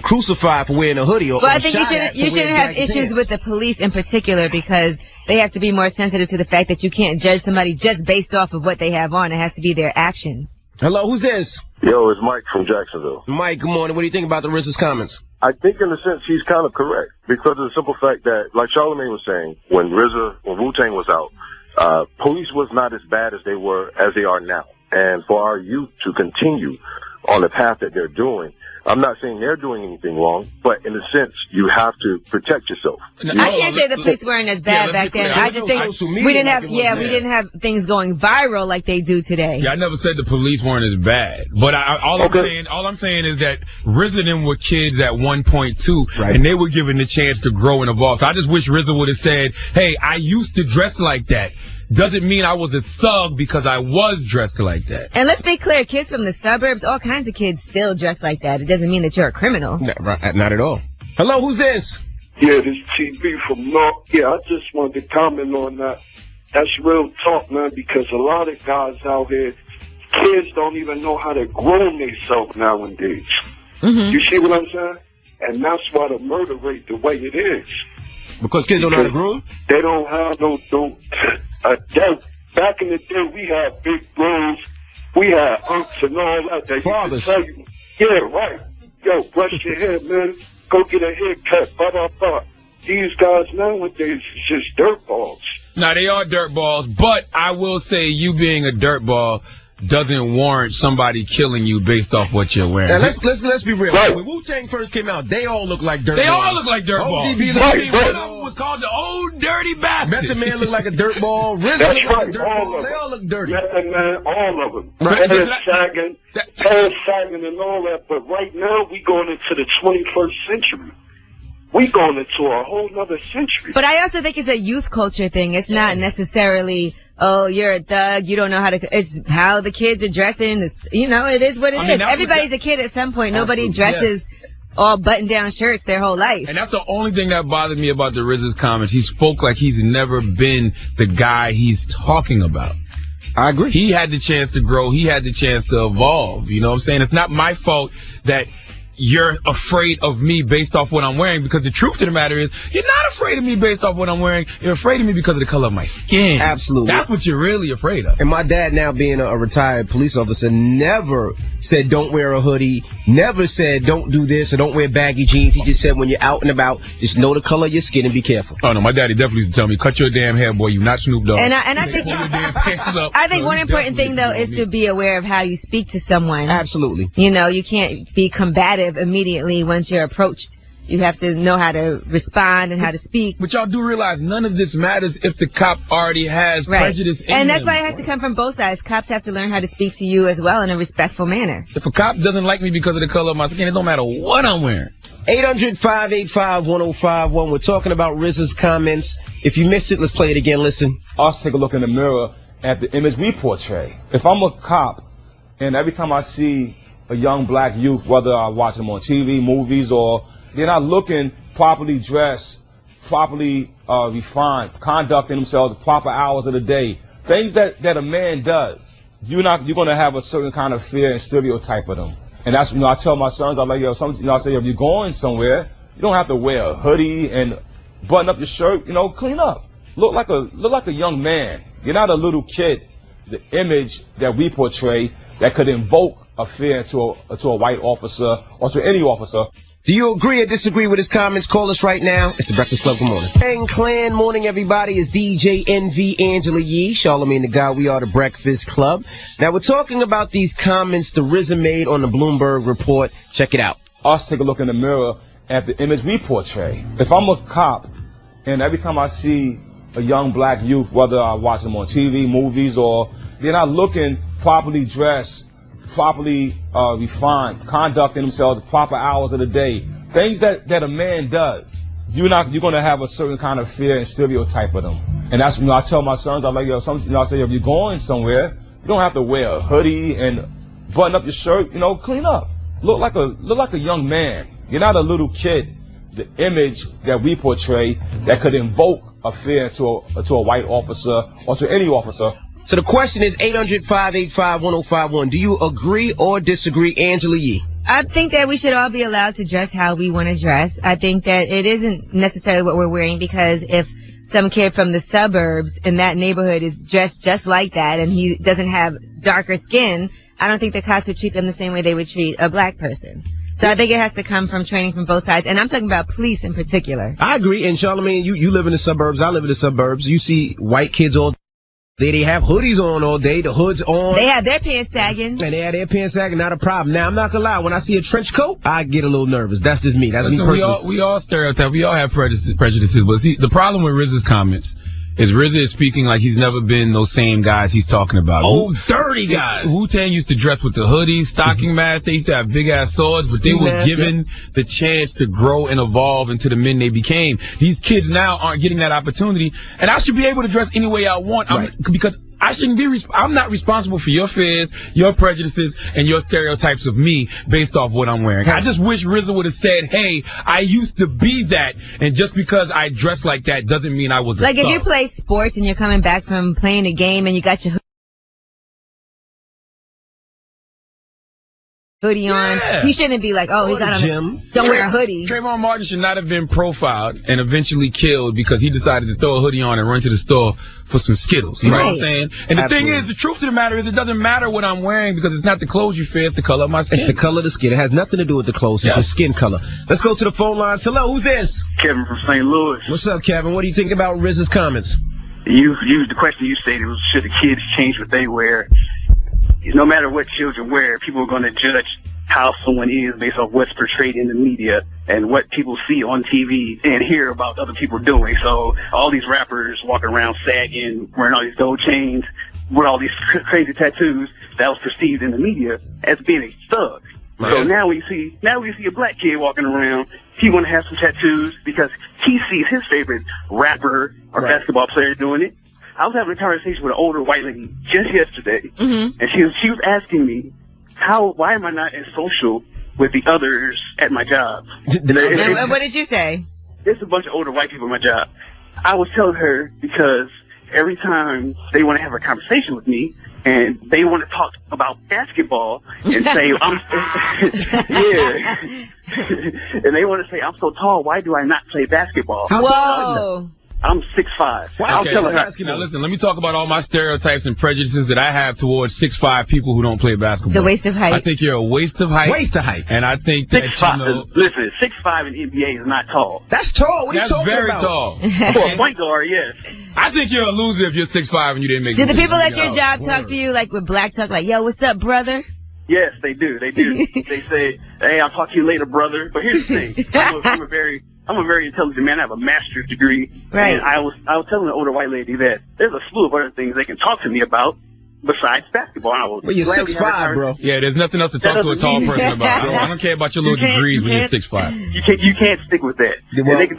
crucified for wearing a hoodie or I think you shouldn't have issues with the police in particular because they have to be more sensitive to the fact that you can't judge somebody just based off of what they have on. It has to be their actions. Hello, who's this? Yo, it's Mike from Jacksonville. Mike, good morning. What do you think about the RZA's comments? I think in a sense he's kind of correct because of the simple fact that, like Charlamagne was saying, when Wu-Tang was out, police was not as bad as they are now. And for our youth to continue on the path that they're doing, I'm not saying they're doing anything wrong, but in a sense, you have to protect yourself. I can't say the police weren't as bad back then. I just think we didn't have things going viral like they do today. Yeah, I never said the police weren't as bad, but all I'm saying is that RZA and them were kids at one point too, and they were given the chance to grow and evolve. So I just wish RZA would have said, "Hey, I used to dress like that. Doesn't mean I was a thug because I was dressed like that." And let's be clear, kids from the suburbs, all kinds of kids still dress like that. It doesn't mean that you're a criminal. Not at all. Hello, who's this? Yeah, this TB from North. Yeah, I just wanted to comment on that. That's real talk, man, because a lot of guys out here, kids don't even know how to groom themselves nowadays. Mm-hmm. You see what I'm saying? And that's why the murder rate the way it is. Because kids don't know how to groom? They don't have no back in the day, we had big bros, we had unks and all that. Fathers. Tell you, yeah, right. Yo, brush your hair, man. Go get a haircut. Blah, blah, blah. These guys nowadays is just dirtballs. Now, they are dirtballs, but I will say you being a dirtball doesn't warrant somebody killing you based off what you're wearing. Now, let's be real. Right. When Wu-Tang first came out, they all looked like dirtballs. They all look like dirtballs. ODB one of them was called the Old Dirty Bastard. Method Man looked like a dirtball. RZA looked like a dirtball. They all look dirty. Method Man, all of them. Right. Sagging and all that. But right now, we going into the 21st century. We going into a whole nother century. But I also think it's a youth culture thing. It's not necessarily, oh, you're a thug, you don't know how to, it's how the kids are dressing. It's, it is what it is. Everybody's a kid at some point. Absolutely. Nobody dresses all button-down shirts their whole life. And that's the only thing that bothered me about the RZA's comments. He spoke like he's never been the guy he's talking about. I agree. He had the chance to grow. He had the chance to evolve. You know what I'm saying? It's not my fault that you're afraid of me based off what I'm wearing, because the truth of the matter is you're not afraid of me based off what I'm wearing. You're afraid of me because of the color of my skin. Absolutely. That's what you're really afraid of. And my dad, now being a retired police officer, never said don't wear a hoodie, never said don't do this or don't wear baggy jeans. He just said when you're out and about, just know the color of your skin and be careful. Oh no, my daddy definitely used to tell me, cut your damn hair, boy, you not Snoop Dogg. And I think one important thing though is to be aware of how you speak to someone. Absolutely. You can't be combative immediately once you're approached. You have to know how to respond and how to speak. But y'all do realize none of this matters if the cop already has prejudice in And that's why it has to come from both sides. Cops have to learn how to speak to you as well in a respectful manner. If a cop doesn't like me because of the color of my skin, it don't matter what I'm wearing. 800-585-1051. We're talking about RZA's comments. If you missed it, let's play it again. Listen. Us take a look in the mirror at the image we portray. If I'm a cop and every time I see a young black youth, whether I watch them on TV, movies, or they're not looking properly dressed, properly refined, conducting themselves proper hours of the day, things that a man does, you're going to have a certain kind of fear and stereotype of them. And that's, I tell my sons, I say, if you're going somewhere, you don't have to wear a hoodie and button up your shirt, clean up. Look like a young man. You're not a little kid. The image that we portray that could invoke a fear to a white officer or to any officer. Do you agree or disagree with his comments? Call us right now. It's the Breakfast Club. Good morning. Bang Clan, morning everybody. It's DJ NV Angela Yee, Charlamagne the God. We are the Breakfast Club. Now we're talking about these comments the RZA made on the Bloomberg Report. Check it out. Us take a look in the mirror at the image we portray. If I'm a cop and every time I see a young black youth, whether I watch them on TV, movies, or they're not looking properly dressed, properly refined, conducting themselves proper hours of the day, things that a man does, you're going to have a certain kind of fear and stereotype of them. And that's, I tell my sons, I say, if you're going somewhere, you don't have to wear a hoodie and button up your shirt, clean up. Look like a young man. You're not a little kid. The image that we portray that could invoke a fear to a white officer or to any officer. So the question is 800-585-1051. Do you agree or disagree, Angela Yee? I think that we should all be allowed to dress how we want to dress. I think that it isn't necessarily what we're wearing, because if some kid from the suburbs in that neighborhood is dressed just like that and he doesn't have darker skin, I don't think the cops would treat them the same way they would treat a black person. So I think it has to come from training from both sides. And I'm talking about police in particular. I agree. And Charlamagne, you live in the suburbs. I live in the suburbs. You see white kids all They have hoodies on all day. The hood's on. They have their pants sagging. And they have their pants sagging. Not a problem. Now, I'm not going to lie. When I see a trench coat, I get a little nervous. That's just me. That's me personally. We all stereotype. We all have prejudices. But see, the problem with RZA's comments is RZA is speaking like he's never been those same guys he's talking about. Oh, dirty guys. Wu-Tang used to dress with the hoodies, stocking masks. They used to have big-ass swords, but they were given the chance to grow and evolve into the men they became. These kids now aren't getting that opportunity, and I should be able to dress any way I want because I shouldn't be. I'm not responsible for your fears, your prejudices, and your stereotypes of me based off what I'm wearing. I just wish RZA would have said, "Hey, I used to be that, and just because I dress like that doesn't mean I was a like thug." If you play sports and you're coming back from playing a game and you got your hoodie on, you shouldn't be like, "Oh, he got on. Don't wear a hoodie." Trayvon Martin should not have been profiled and eventually killed because he decided to throw a hoodie on and run to the store for some Skittles. You know what I'm saying? And the thing is, the truth of the matter is, it doesn't matter what I'm wearing because it's not the clothes you fear, it's the color of my skin. It's the color of the skin. It has nothing to do with the clothes. It's your skin color. Let's go to the phone lines. Hello, who's this? Kevin from St. Louis. What's up, Kevin? What do you think about RZA's comments? The question you stated was, should the kids change what they wear? No matter what children wear, people are going to judge how someone is based off what's portrayed in the media and what people see on TV and hear about other people doing. So all these rappers walking around sagging, wearing all these gold chains, with all these crazy tattoos, that was perceived in the media as being a thug. Right. So now we see a black kid walking around. He want to have some tattoos because he sees his favorite rapper or basketball player doing it. I was having a conversation with an older white lady just yesterday, and she was asking me, why am I not as social with the others at my job? And what did you say? There's a bunch of older white people at my job. I was telling her because every time they want to have a conversation with me and they want to talk about basketball and say, and they want to say, I'm so tall, why do I not play basketball? Whoa. I'm 6'5". Wow. Okay. Now listen, let me talk about all my stereotypes and prejudices that I have towards 6'5" people who don't play basketball. It's a waste of height. I think you're a waste of height. Waste of height. And I think that, 6'5", listen, 6'5" in NBA is not tall. That's tall. What are you talking about? That's very tall. For a point guard, yes. I think you're a loser if you're 6'5" and you didn't make it. Do the people at your job talk to you like with black talk, like, "Yo, what's up, brother"? Yes, they do. They say, "Hey, I'll talk to you later, brother." But here's the thing. I'm a very intelligent man. I have a master's degree. Right. And I was telling the older white lady that there's a slew of other things they can talk to me about besides basketball. And I was you're 6'5", bro. Yeah, there's nothing else to talk to a tall person about. I don't care about your little degrees when you're 6'5". You can't stick with that. You're like,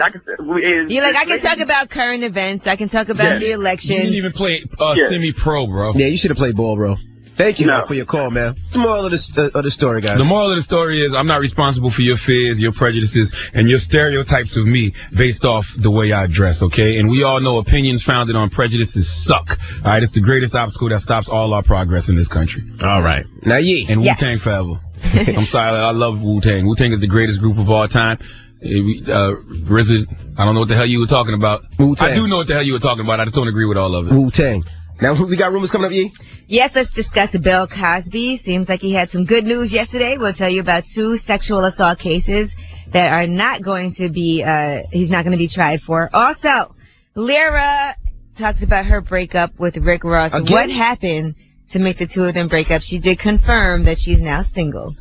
I can talk about current events. I can talk about the election. You didn't even play semi-pro, bro. Yeah, you should have played ball, bro. Thank you for your call, man. What's the moral of the story, guys? The moral of the story is I'm not responsible for your fears, your prejudices, and your stereotypes of me based off the way I dress, okay? And we all know opinions founded on prejudices suck. All right? It's the greatest obstacle that stops all our progress in this country. All right. Now, And Wu-Tang forever. I'm sorry. I love Wu-Tang. Wu-Tang is the greatest group of all time. RZA, I don't know what the hell you were talking about. Wu-Tang. I do know what the hell you were talking about. I just don't agree with all of it. Wu-Tang. Now, we got rumors coming up, Yee? Yes, let's discuss Bill Cosby. Seems like he had some good news yesterday. We'll tell you about 2 sexual assault cases that are not going to be, he's not going to be tried for. Also, Lyra talks about her breakup with Rick Ross. Again? What happened to make the two of them break up? She did confirm that she's now single.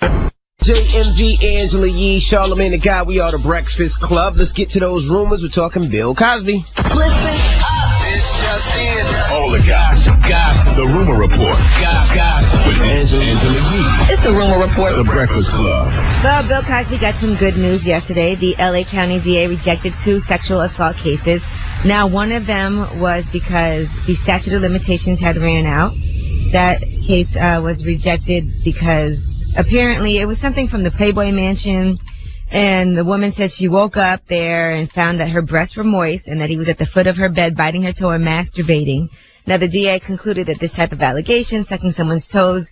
JMV, Angela Yee, Charlamagne the Guy. We are the Breakfast Club. Let's get to those rumors. We're talking Bill Cosby. Listen. All the gossip. The Rumor Report. Gossip with Angela Yee. It's the Rumor Report. The Breakfast Club. Well, Bill Cosby got some good news yesterday. The L.A. County DA rejected 2 sexual assault cases. Now, one of them was because the statute of limitations had ran out. That case was rejected because apparently it was something from the Playboy Mansion. And the woman says she woke up there and found that her breasts were moist and that he was at the foot of her bed biting her toe and masturbating. Now, the DA concluded that this type of allegation, sucking someone's toes,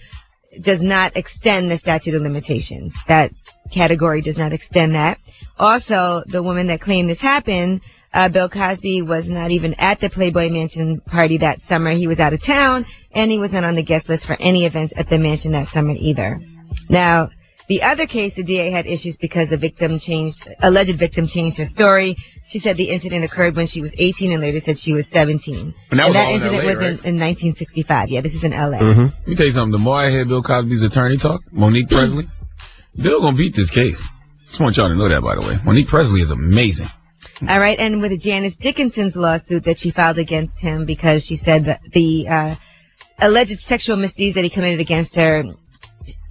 does not extend the statute of limitations. That category does not extend that. Also, the woman that claimed this happened, Bill Cosby was not even at the Playboy Mansion party that summer. He was out of town, and he was not on the guest list for any events at the mansion that summer either. Now, The other case, the DA had issues because the alleged victim changed her story. She said the incident occurred when she was 18 and later said she was 17. And that incident LA, was in 1965. Yeah, this is in LA. Mm-hmm. Let me tell you something. The more I hear Bill Cosby's attorney talk, Monique Presley, Bill gonna beat this case. Just want y'all to know that, by the way. Monique Presley is amazing. All right, and with Janice Dickinson's lawsuit that she filed against him because she said that the alleged sexual misdeeds that he committed against her,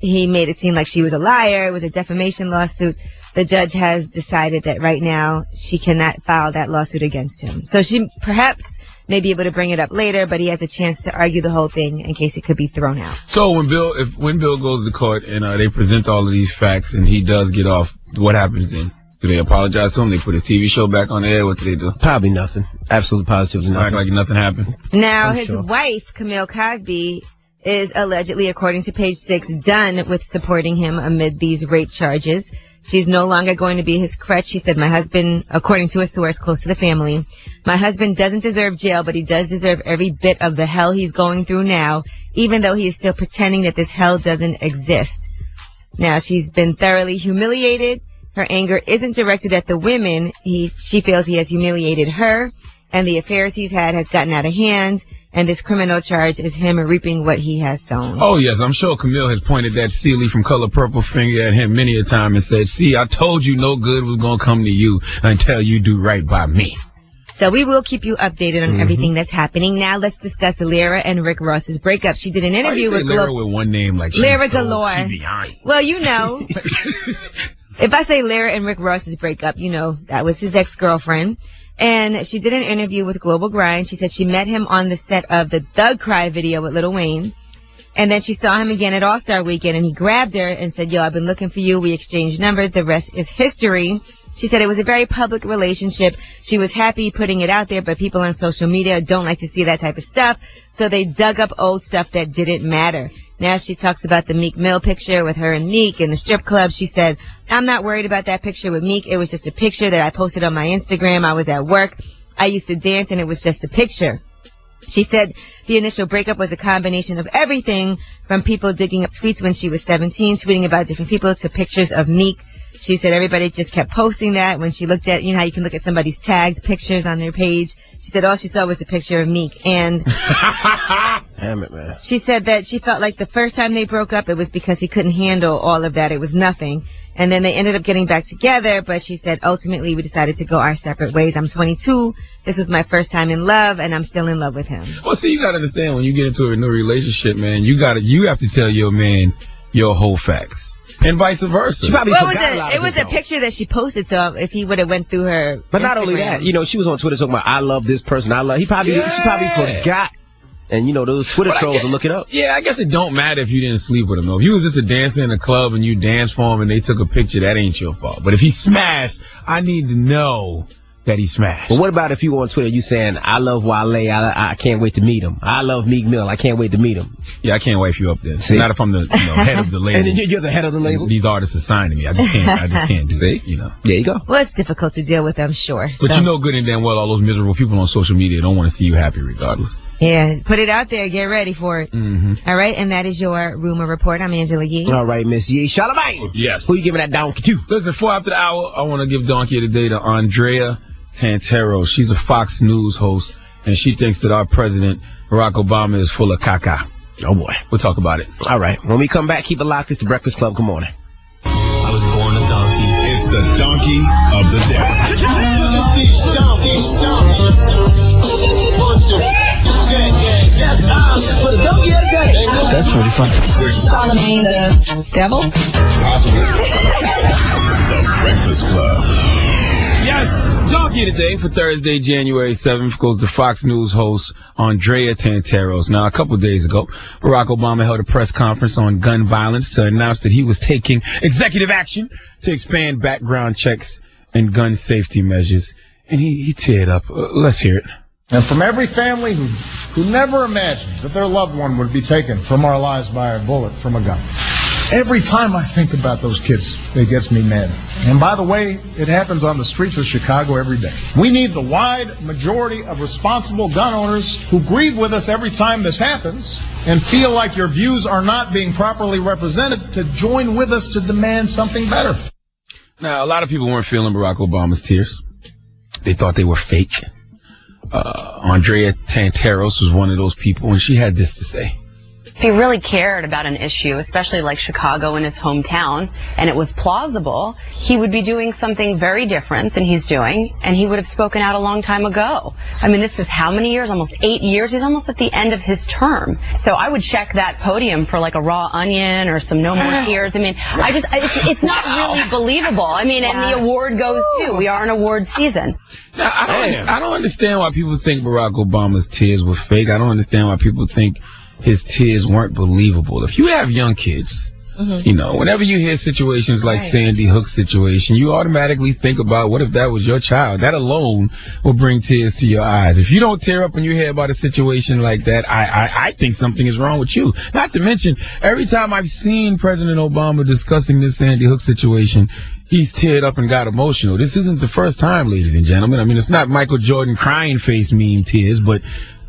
he made it seem like she was a liar. It was a defamation lawsuit. The judge has decided that right now she cannot file that lawsuit against him. So she perhaps may be able to bring it up later, but he has a chance to argue the whole thing in case it could be thrown out. So when Bill goes to court and they present all of these facts and he does get off, what happens then? Do they apologize to him? They put a TV show back on the air? What do they do? Probably nothing. Absolutely positively nothing. Act like nothing happened. Now, his wife, Camille Cosby, is allegedly, according to Page 6, done with supporting him amid these rape charges. She's no longer going to be his crutch. She said, my husband, according to a source close to the family, my husband doesn't deserve jail, but he does deserve every bit of the hell he's going through now, even though he is still pretending that this hell doesn't exist. Now, she's been thoroughly humiliated. Her anger isn't directed at the women. She feels he has humiliated her, and the affairs he's had has gotten out of hand, and this criminal charge is him reaping what he has sown. Oh, yes, I'm sure Camille has pointed that Sealy from Color Purple finger at him many a time and said, see, I told you no good was going to come to you until you do right by me. So we will keep you updated on everything that's happening. Now let's discuss Lyra and Rick Ross's breakup. She did an interview with Lyra with one name like Lyra so Galore. Well, you know. If I say Lyra and Rick Ross's breakup, you know, that was his ex-girlfriend. And she did an interview with Global Grind. She said she met him on the set of the Thug Cry video with Lil Wayne. And then she saw him again at All-Star Weekend, and he grabbed her and said, yo, I've been looking for you. We exchanged numbers. The rest is history. She said it was a very public relationship. She was happy putting it out there, but people on social media don't like to see that type of stuff. So they dug up old stuff that didn't matter. Now she talks about the Meek Mill picture with her and Meek in the strip club. She said, I'm not worried about that picture with Meek. It was just a picture that I posted on my Instagram. I was at work. I used to dance, and it was just a picture. She said the initial breakup was a combination of everything from people digging up tweets when she was 17, tweeting about different people, to pictures of Meek. She said everybody just kept posting that. When she looked at, you know how you can look at somebody's tagged pictures on their page. She said all she saw was a picture of Meek. And damn it, man. She said that she felt like the first time they broke up, it was because he couldn't handle all of that. It was nothing. And then they ended up getting back together, but she said ultimately we decided to go our separate ways. I'm 22. This was my first time in love, and I'm still in love with him. Well, see, you got to understand, when you get into a new relationship, man, you have to tell your man your whole facts. And vice versa. She probably it was a picture that she posted, so if he would have went through her But Instagram. not only that, you know, she was on Twitter talking about, I love this person, she probably forgot. And, you know, those Twitter trolls will look it up. Yeah, I guess it don't matter if you didn't sleep with him, though. If you was just a dancer in a club and you danced for him and they took a picture, that ain't your fault. But if he smashed, I need to know that he smashed. But what about if you were on Twitter, you saying, I love Wale, I can't wait to meet him. I love Meek Mill, I can't wait to meet him. Yeah, I can't wait for you up there. See? Not if I'm the head of the label. And then you're the head of the label? These artists are signing me. I just can't do it, you know. There you go. Well, it's difficult to deal with, I'm sure. But you know good and damn well all those miserable people on social media don't want to see you happy regardless. Yeah, put it out there. Get ready for it. Mm-hmm. All right, and that is your rumor report. I'm Angela Yee. All right, Miss Yee. Charlamagne. Yes. Who you giving that donkey to? Listen, 4 after the hour, I want to give donkey of the day to Andrea Tantero. She's a Fox News host, and she thinks that our president, Barack Obama, is full of caca. Oh, boy. We'll talk about it. All right. When we come back, keep it locked. It's the Breakfast Club. Good morning. I was born a donkey. It's the donkey of the day. Bunch of for the donkey of the day. That's pretty funny. Charlamagne the devil? Possibly. The Breakfast Club. Yes, donkey today for Thursday, January 7th goes to Fox News host Andrea Tanteros. Now, a couple of days ago, Barack Obama held a press conference on gun violence to announce that he was taking executive action to expand background checks and gun safety measures. And he teared up. Let's hear it. And from every family who never imagined that their loved one would be taken from our lives by a bullet from a gun. Every time I think about those kids, it gets me mad. And by the way, it happens on the streets of Chicago every day. We need the wide majority of responsible gun owners who grieve with us every time this happens and feel like your views are not being properly represented to join with us to demand something better. Now, a lot of people weren't feeling Barack Obama's tears. They thought they were fake. Andrea Tantaros was one of those people, and she had this to say. If he really cared about an issue, especially like Chicago in his hometown, and it was plausible, he would be doing something very different than he's doing, and he would have spoken out a long time ago. I mean, this is how many years? Almost 8 years? He's almost at the end of his term. So I would check that podium for like a raw onion or some No More Tears. I mean, it's not really believable. I mean, and the award goes too. We are in award season. Now, I don't understand why people think Barack Obama's tears were fake. I don't understand why people think his tears weren't believable. If you have young kids, you know, whenever you hear situations like Sandy Hook's situation, you automatically think about what if that was your child. That alone will bring tears to your eyes. If you don't tear up when you hear about a situation like that, I think something is wrong with you. Not to mention, every time I've seen President Obama discussing this Sandy Hook situation, he's teared up and got emotional. This isn't the first time, ladies and gentlemen. I mean, it's not Michael Jordan crying face meme tears, but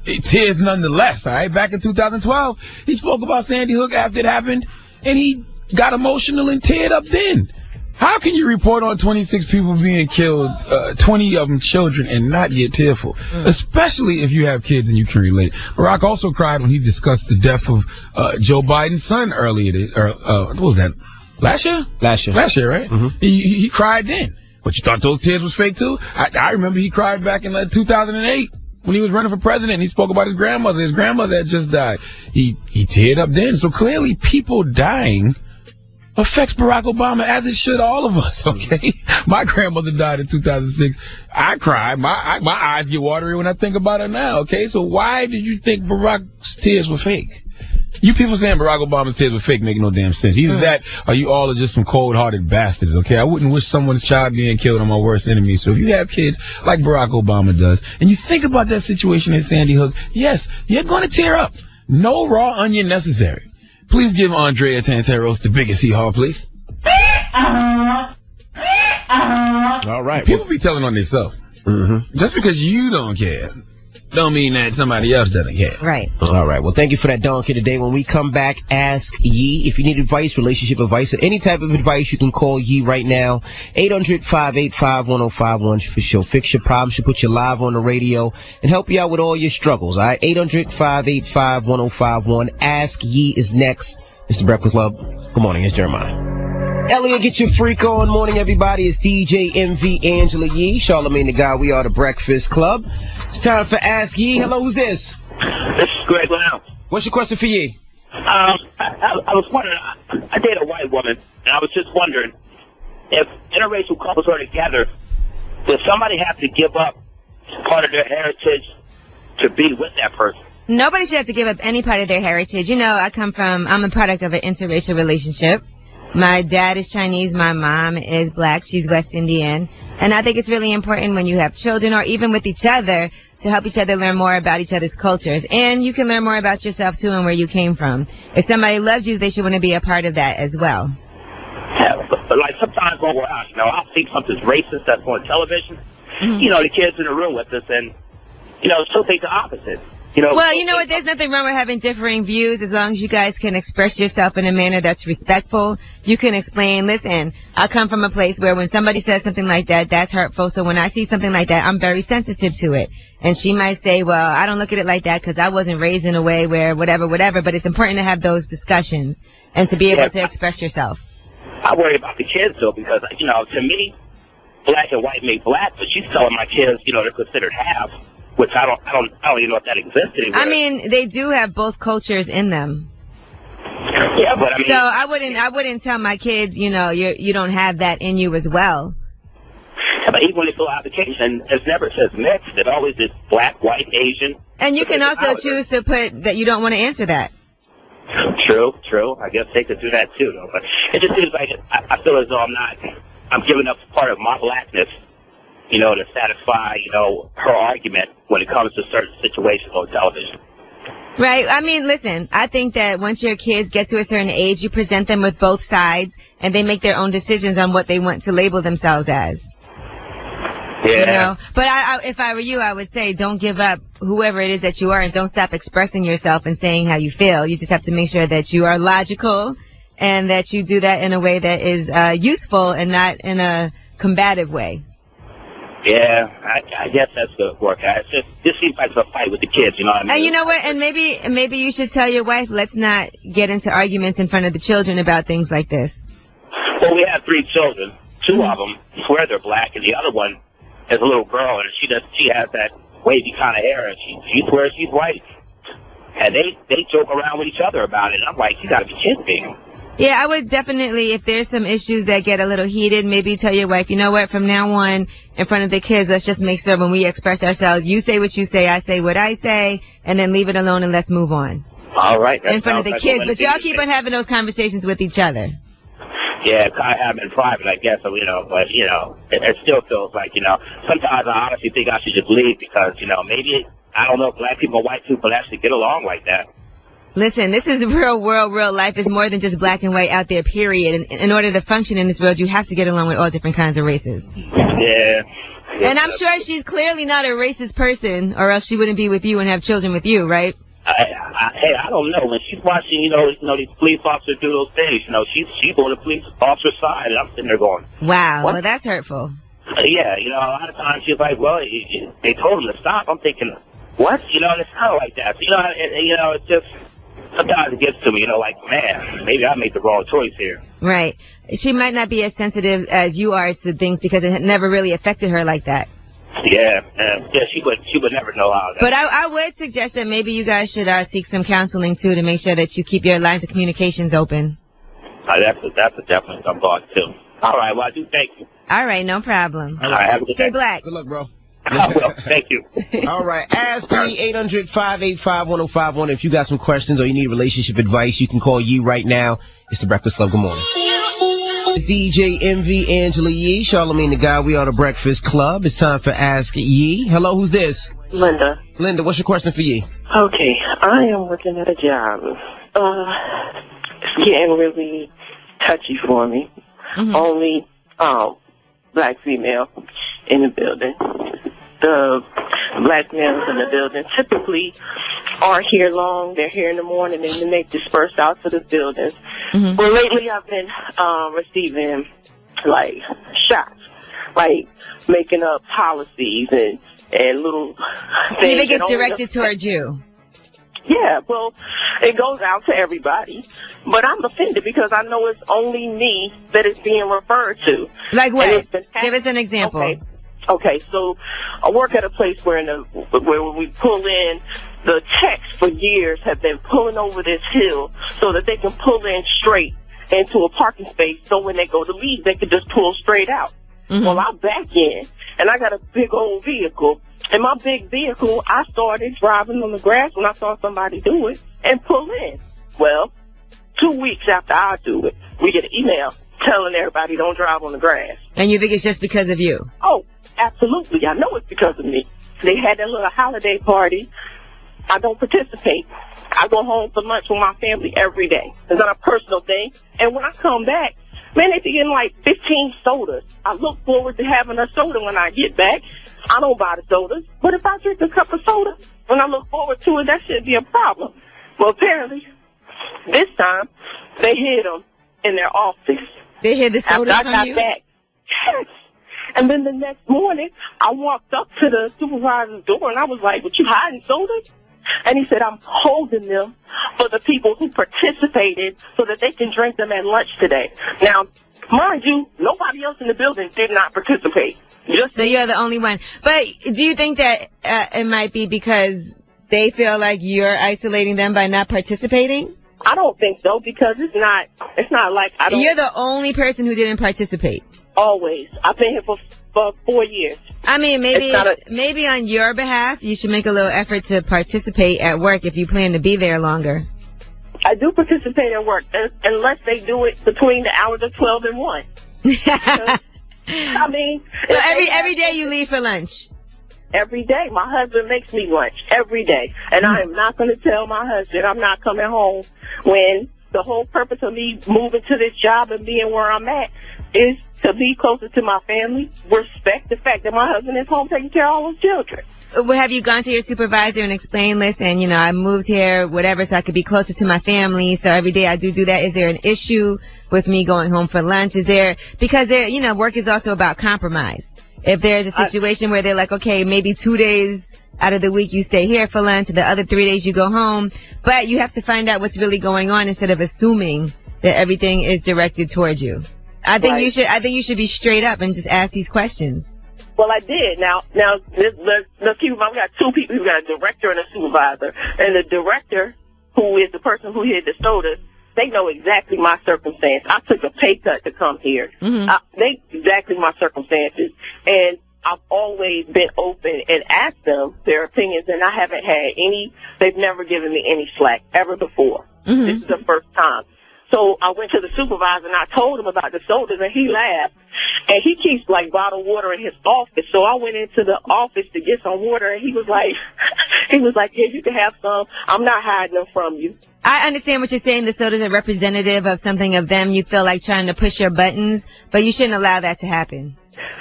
tears nonetheless, all right? Back in 2012, he spoke about Sandy Hook after it happened, and he got emotional and teared up then. How can you report on 26 people being killed, 20 of them children, and not get tearful? Especially if you have kids and you can relate. Barack also cried when he discussed the death of Joe Biden's son earlier, what was that, last year? Last year, right? He cried then. But you thought those tears was fake too? I remember he cried back in 2008. When he was running for president, he spoke about his grandmother. His grandmother had just died. He teared up then. So clearly people dying affects Barack Obama as it should all of us, okay? My grandmother died in 2006. I cried. My eyes get watery when I think about her now, okay? So why did you think Barack's tears were fake? You people saying Barack Obama's tears were fake make no damn sense. Either that or you all are just some cold-hearted bastards, okay? I wouldn't wish someone's child being killed on my worst enemy. So if you have kids like Barack Obama does, and you think about that situation at Sandy Hook, yes, you're going to tear up. No raw onion necessary. Please give Andrea Tantaros the biggest hee-haw, please. All right. People be telling on themselves. Just because you don't care don't mean that somebody else doesn't care. Right. All right. Well, thank you for that donkey today. When we come back, ask Yee. If you need advice, relationship advice, or any type of advice, you can call Yee right now. 800-585-1051 for sure. Fix your problems. She'll put you live on the radio and help you out with all your struggles. All right. 800-585-1051. Ask Yee is next. Mr. Breakfast Club. Good morning. It's Jeremiah. Elliot, get your freak on. Morning, everybody. It's DJ MV Angela Yee, Charlamagne the Guy. We are the Breakfast Club. It's time for Ask Yee. Hello, who's this? This is Greg Brown. What's your question for Yee? I was wondering, I date a white woman, and I was just wondering, if interracial couples are together, does somebody have to give up part of their heritage to be with that person? Nobody should have to give up any part of their heritage. You know, I'm a product of an interracial relationship. My dad is Chinese. My mom is black. She's West Indian. And I think it's really important when you have children or even with each other to help each other learn more about each other's cultures. And you can learn more about yourself, too, and where you came from. If somebody loves you, they should want to be a part of that as well. Yeah, but like sometimes when we're out, I'll see something's racist that's on television. The kids in the room with us, and, she'll think the opposite. Well, you know what? There's nothing wrong with having differing views as long as you guys can express yourself in a manner that's respectful. You can explain, listen, I come from a place where when somebody says something like that, that's hurtful. So when I see something like that, I'm very sensitive to it. And she might say, well, I don't look at it like that because I wasn't raised in a way where whatever. But it's important to have those discussions and to be able to express yourself. I worry about the kids, though, because, to me, black and white make black, but she's telling my kids, they're considered half. Which I don't even know if that exists anymore. I mean, they do have both cultures in them. Yeah, but I mean. So I wouldn't tell my kids, you don't have that in you as well. Yeah, but even when they fill out the application, it never says mixed. It always is black, white, Asian. And you can also choose to put that you don't want to answer that. True. I guess they could do that too, though. But it just seems like I feel as though I'm giving up part of my blackness, to satisfy, her argument when it comes to certain situations on television. Right. I mean, listen, I think that once your kids get to a certain age, you present them with both sides and they make their own decisions on what they want to label themselves as. Yeah. You know? But if I were you, I would say don't give up whoever it is that you are and don't stop expressing yourself and saying how you feel. You just have to make sure that you are logical and that you do that in a way that is useful and not in a combative way. Yeah, I guess that's going to work out. This seems like a fight with the kids, you know what I mean? And you know what? And maybe you should tell your wife, let's not get into arguments in front of the children about things like this. Well, we have 3 children. 2 of them swear they're black, and the other one is a little girl, and she has that wavy kind of hair, and she swears she's white. And they joke around with each other about it. And I'm like, you got to be kidding me. Yeah, I would definitely, if there's some issues that get a little heated, maybe tell your wife, you know what, from now on, in front of the kids, let's just make sure when we express ourselves, you say what you say, I say what I say, and then leave it alone and let's move on. All right. In front of the kids, but y'all keep on having those conversations with each other. Yeah, I have in private, I guess, so, but, it still feels like, sometimes I honestly think I should just leave because, maybe, I don't know if black people and white people actually get along like that. Listen, this is real world. Real life is more than just black and white out there, period. And in order to function in this world, you have to get along with all different kinds of races. Yeah. And I'm sure she's clearly not a racist person, or else she wouldn't be with you and have children with you, right? Hey, I don't know. When she's watching, these police officers do those things, she's on the police officer's side, and I'm sitting there going, wow, what? Well, that's hurtful. Yeah, a lot of times she's like, well, they told him to stop. I'm thinking, what? And it's kind of like that. So, it's just... Sometimes it gets to me, like, man, maybe I made the wrong choice here. Right. She might not be as sensitive as you are to things because it never really affected her like that. Yeah, she would never know how. But I would suggest that maybe you guys should seek some counseling too to make sure that you keep your lines of communications open. That's definitely some thought too. All right, well, I do thank you. All right, no problem. All right, have a good Stay day. black. Good luck, bro. Well, thank you. All right. Ask me 800-585-1051. If you got some questions or you need relationship advice, you can call Yee right now. It's the Breakfast Club. Good morning. It's DJ Envy, Angela Yee, Charlamagne the Guy. We are the Breakfast Club. It's time for Ask Yee. Hello, who's this? Linda. Linda, what's your question for Yee? Okay, I am working at a job. It's getting really touchy for me. Mm-hmm. Only black female in the building. The black males in the building typically aren't here long. They're here in the morning and then they disperse out to the buildings. Mm-hmm. Well, lately I've been receiving, shots, making up policies and little things. You think it's directed towards you? Yeah, well, it goes out to everybody. But I'm offended because I know it's only me that it's being referred to. Like what? Give us an example. Okay, so I work at a place where we pull in, the techs for years have been pulling over this hill so that they can pull in straight into a parking space so when they go to leave, they can just pull straight out. Mm-hmm. Well, I back in, and I got a big old vehicle. In my big vehicle, I started driving on the grass when I saw somebody do it and pull in. Well, 2 weeks after I do it, we get an email telling everybody don't drive on the grass. And you think it's just because of you? Oh, absolutely. I know it's because of me. They had that little holiday party. I don't participate. I go home for lunch with my family every day. It's not a personal thing. And when I come back, man, they be getting 15 sodas. I look forward to having a soda when I get back. I don't buy the sodas. But if I drink a cup of soda, when I look forward to it, that should be a problem. Well, apparently, this time, they hid them in their office. They hid the soda from you? After I got back. Yes. And then the next morning, I walked up to the supervisor's door, and I was like, "What, you hiding sodas?" And he said, "I'm holding them for the people who participated so that they can drink them at lunch today." Now, mind you, nobody else in the building did not participate. So you're the only one. But do you think that it might be because they feel like you're isolating them by not participating? I don't think so, because it's not like I don't... You're the only person who didn't participate. Always. I've been here for 4 years. I mean, maybe on your behalf, you should make a little effort to participate at work if you plan to be there longer. I do participate at work, unless they do it between the hours of 12 and 1. I mean... So every day you leave for lunch? every day. My husband makes me lunch every day. And I am not going to tell my husband I'm not coming home when the whole purpose of me moving to this job and being where I'm at is to be closer to my family, respect the fact that my husband is home taking care of all his children. Well, have you gone to your supervisor and explained, listen, you know, I moved here, whatever, so I could be closer to my family, so every day I do that. Is there an issue with me going home for lunch? Is there, because there, you know, work is also about compromise. If there's a situation where they're like, okay, maybe 2 days out of the week you stay here for lunch, the other 3 days you go home, but you have to find out what's really going on instead of assuming that everything is directed towards you. I think you should be straight up and just ask these questions. Well, I did. Now, let's keep in mind, we got two people. We got a director and a supervisor. And the director, who is the person who hid the sodas, they know exactly my circumstance. I took a pay cut to come here. They exactly my circumstances. And I've always been open and asked them their opinions, and I haven't had they've never given me any slack ever before. This is the first time. So I went to the supervisor and I told him about the sodas, and he laughed. And he keeps like bottled water in his office. So I went into the office to get some water, and he was like, yeah, you can have some. I'm not hiding them from you. I understand what you're saying. The sodas are representative of something of them. You feel like trying to push your buttons, but you shouldn't allow that to happen.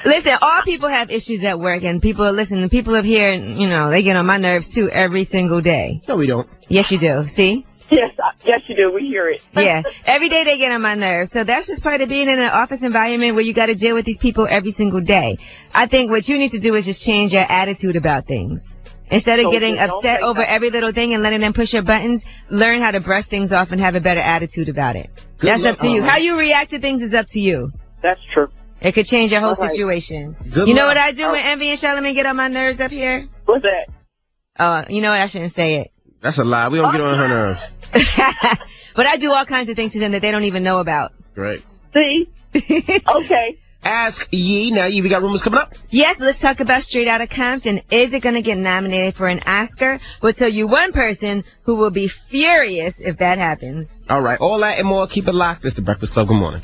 Listen, all people have issues at work, and the people up here, you know, they get on my nerves too every single day. No, we don't. Yes, you do. See? Yes, you do. We hear it. Yeah. Every day they get on my nerves. So that's just part of being in an office environment where you got to deal with these people every single day. I think what you need to do is just change your attitude about things. Instead of getting upset over every little thing and letting them push your buttons, learn how to brush things off and have a better attitude about it. That's up to you. How you react to things is up to you. That's true. It could change your whole situation. You know what I do when Envy and Charlamagne get on my nerves up here? What's that? Oh, you know what? I shouldn't say it. That's a lie. We don't get on her nerves. But I do all kinds of things to them that they don't even know about. Great. See? Okay. Ask Yee. Now, Yee, we got rumors coming up? Yes, let's talk about Straight Outta Compton. Is it going to get nominated for an Oscar? We'll tell you one person who will be furious if that happens. All right. All that and more. Keep it locked. It's the Breakfast Club. Good morning.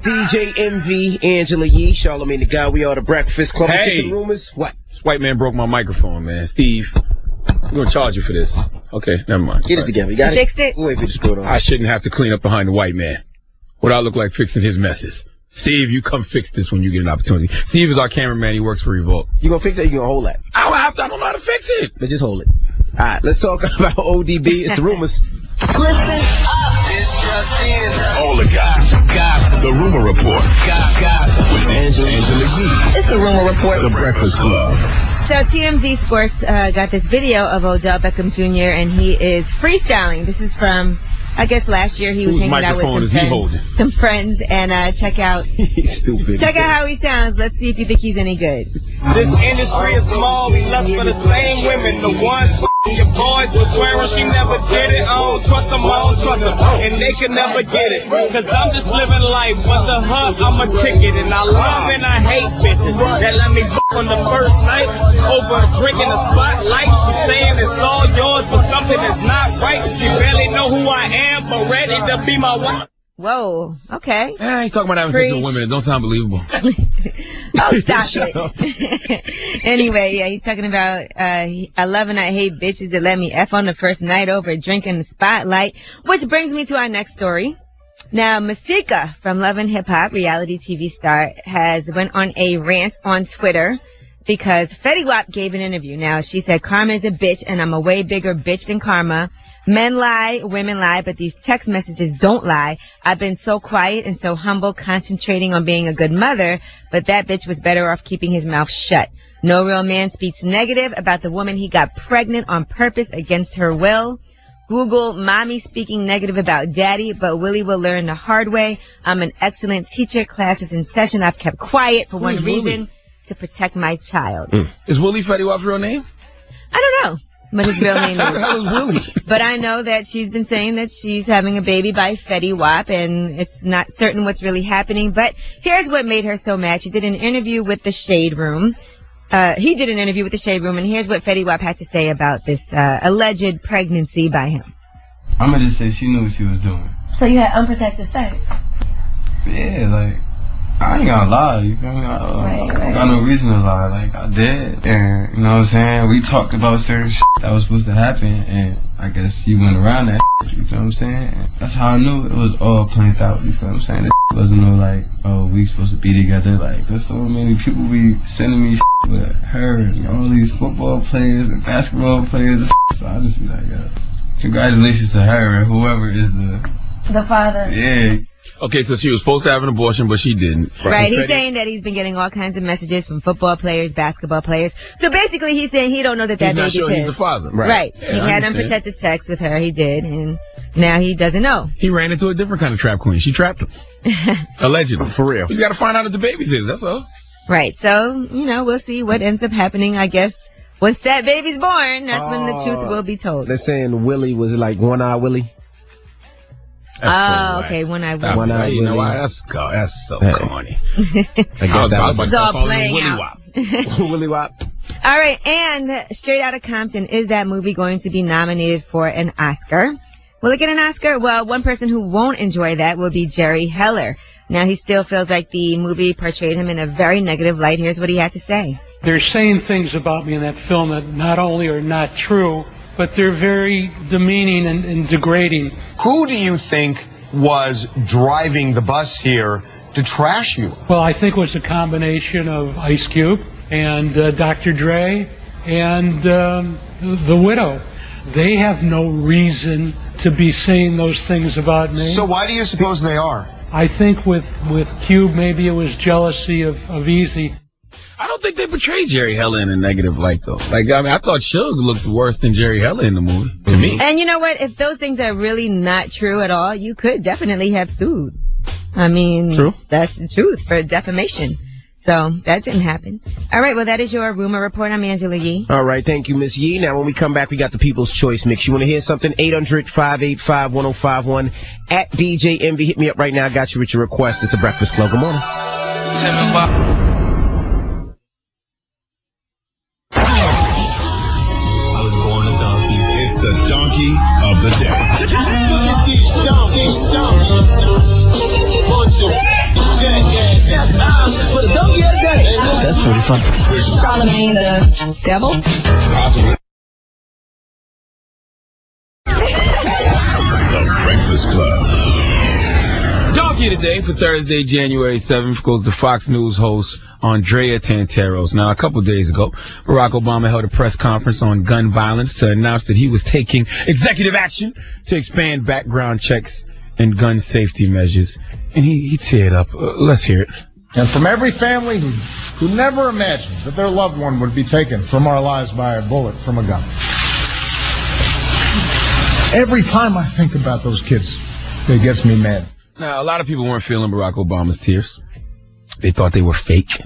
DJ Envy, Angela Yee, Charlamagne the Guy. We are the Breakfast Club. Hey. The rumors. What? This white man broke my microphone, man. Steve, I'm going to charge you for this. Okay, never mind. Get it together. You got it? Fixed it? Wait for you to screw it on. I shouldn't have to clean up behind the white man. What I look like fixing his messes. Steve, you come fix this when you get an opportunity. Steve is our cameraman. He works for Revolt. You gonna fix it or you gonna hold that? I don't know how to fix it. But just hold it. All right, let's talk about ODB. It's the rumors. Listen up. It's just in. All the gossip. The Rumor Report. Gossip. With Angela Yee. It's the Rumor Report. The Breakfast Club. So TMZ Sports got this video of Odell Beckham Jr. and he is freestyling. This is from, I guess, last year. He was hanging out with some friends, and check out how he sounds. Let's see if you think he's any good. This industry is small. We lust for the same women. The ones your boys were swearing she never did it. I don't trust them, I don't trust them, and they can never get it. Cause I'm just living life. Once a hug, I'm a ticket, and I love and I hate bitches that let me on the first night over drinking the spotlight. She's saying it's all yours, but something is not right. She barely know who I am, but ready to be my wife. Whoa, okay. He's talking about having sex with women. It don't sound believable. Oh, stop it. Anyway, yeah, he's talking about, I love and I hate bitches that let me F on the first night over drinking the spotlight, which brings me to our next story. Now, Masika from Love and Hip Hop, reality TV star, has went on a rant on Twitter because Fetty Wap gave an interview. Now, she said, Karma is a bitch and I'm a way bigger bitch than Karma. Men lie, women lie, but these text messages don't lie. I've been so quiet and so humble, concentrating on being a good mother, but that bitch was better off keeping his mouth shut. No real man speaks negative about the woman he got pregnant on purpose against her will. Google mommy speaking negative about daddy, but Willie will learn the hard way. I'm an excellent teacher. Class is in session. I've kept quiet for one reason, to protect my child. Is Willie Fetty Wap's real name? I don't know what his real name is. Who the hell is Willie? But I know that she's been saying that she's having a baby by Fetty Wap, and it's not certain what's really happening. But here's what made her so mad. She did an interview with the Shade Room. He did an interview with the Shade Room, and here's what Fetty Wap had to say about this alleged pregnancy by him. I'm gonna just say she knew what she was doing. So you had unprotected sex? Yeah, like, I ain't gonna lie, you feel me? I got no reason to lie, like I did. And, you know what I'm saying? We talked about certain shit that was supposed to happen, and I guess you went around that shit, you feel what I'm saying? And that's how I knew it was all planned out, you feel what I'm saying? This wasn't no like, oh, we supposed to be together, like, there's so many people be sending me shit with her, and all these football players and basketball players and shit, so I just be like, congratulations to her and whoever is The father. Yeah. Okay, so she was supposed to have an abortion, but she didn't. Right, he's saying that he's been getting all kinds of messages from football players, basketball players. So basically, he's saying he don't know that He's not baby's sure his. he's the father. Right. Yeah, He I had understand. unprotected sex with her. He did, and now he doesn't know. He ran into a different kind of trap queen. She trapped him. Allegedly. For real. He's got to find out if the baby's his. That's all. Right. So, we'll see what ends up happening, I guess. Once that baby's born, that's when the truth will be told. They're saying Willie was like One-Eye Willie. Okay, One-Eye Willie. One-Eye You know Willie. why? That's so corny. I guess that was It's all playing Willie out. Wop. Willie Wop. All right, and Straight Outta Compton, is that movie going to be nominated for an Oscar? Will it get an Oscar? Well, one person who won't enjoy that will be Jerry Heller. Now, he still feels like the movie portrayed him in a very negative light. Here's what he had to say. They're saying things about me in that film that not only are not true, but they're very demeaning and degrading. Who do you think was driving the bus here to trash you? Well, I think it was a combination of Ice Cube and Dr. Dre and the widow. They have no reason to be saying those things about me. So why do you suppose they are? I think with Cube, maybe it was jealousy of Easy. I don't think they portrayed Jerry Heller in a negative light, though. Like, I mean, I thought Suge looked worse than Jerry Heller in the movie, to me. And you know what? If those things are really not true at all, you could definitely have sued. I mean, True. That's the truth for defamation. So that didn't happen. All right, well, that is your rumor report. I'm Angela Yee. All right, thank you, Miss Yee. Now, when we come back, we got the People's Choice Mix. You want to hear something? 800-585-1051. At DJ Envy. Hit me up right now. I got you with your request. It's The Breakfast Club. Good morning. I was born a donkey. It's the donkey of the day. Look at these donkeys. Bunch of jackasses. For the donkey of the day. That's pretty fun. Charlamagne the devil? Possibly. The Breakfast Club. Donkey today for Thursday, January 7th goes to Fox News host Andrea Tanteros. Now, a couple days ago, Barack Obama held a press conference on gun violence to announce that he was taking executive action to expand background checks and gun safety measures. And he teared up. Let's hear it. And from every family who never imagined that their loved one would be taken from our lives by a bullet from a gun. Every time I think about those kids, it gets me mad. Now, a lot of people weren't feeling Barack Obama's tears. They thought they were fake.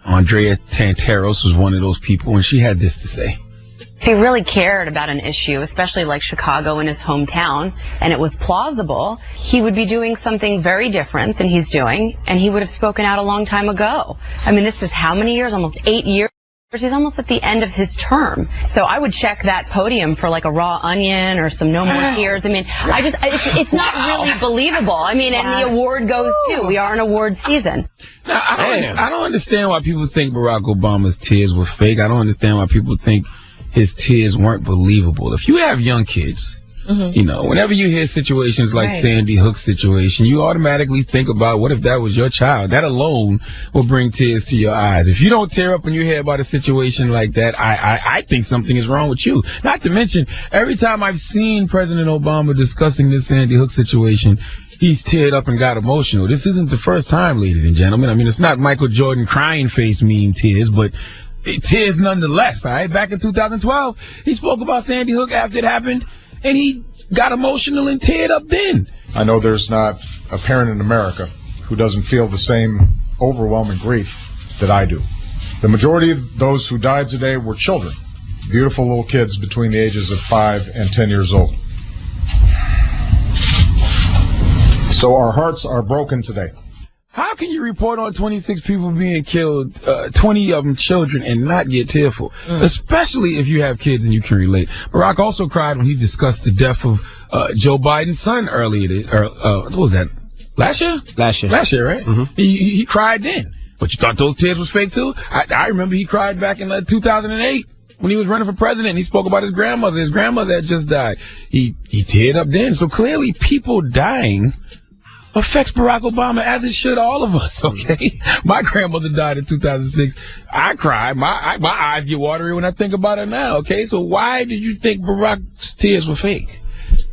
Andrea Tanteros was one of those people, and she had this to say. If he really cared about an issue, especially like Chicago in his hometown, and it was plausible, he would be doing something very different than he's doing, and he would have spoken out a long time ago. I mean, this is how many years? Almost 8 years. He's almost at the end of his term. So I would check that podium for like a raw onion or some No More Tears. I mean, it's not really believable. I mean, and the award goes too. We are in award season. Now, I don't understand why people think Barack Obama's tears were fake. I don't understand why people think his tears weren't believable. If you have young kids, you know, whenever you hear situations like Sandy Hook's situation, you automatically think about what if that was your child. That alone will bring tears to your eyes. If you don't tear up when you hear about a situation like that, I think something is wrong with you. Not to mention, every time I've seen President Obama discussing this Sandy Hook situation, he's teared up and got emotional. This isn't the first time, ladies and gentlemen. I mean, it's not Michael Jordan crying face meme tears, but tears nonetheless, all right? Back in 2012, he spoke about Sandy Hook after it happened, and he got emotional and teared up then. I know there's not a parent in America who doesn't feel the same overwhelming grief that I do. The majority of those who died today were children, beautiful little kids between the ages of 5 and 10 years old. So our hearts are broken today. How can you report on 26 people being killed, 20 of them children, and not get tearful? Especially if you have kids and you can relate. Barack also cried when he discussed the death of Joe Biden's son earlier. What was that? Last year? Last year. Last year, right? Mm-hmm. He cried then. But you thought those tears was fake too? I remember he cried back in 2008 when he was running for president. He spoke about his grandmother. His grandmother had just died. He teared up then. So clearly people dying affects Barack Obama as it should all of us, okay? My grandmother died in 2006. I cried. My eyes get watery when I think about it now, okay? So why did you think Barack's tears were fake?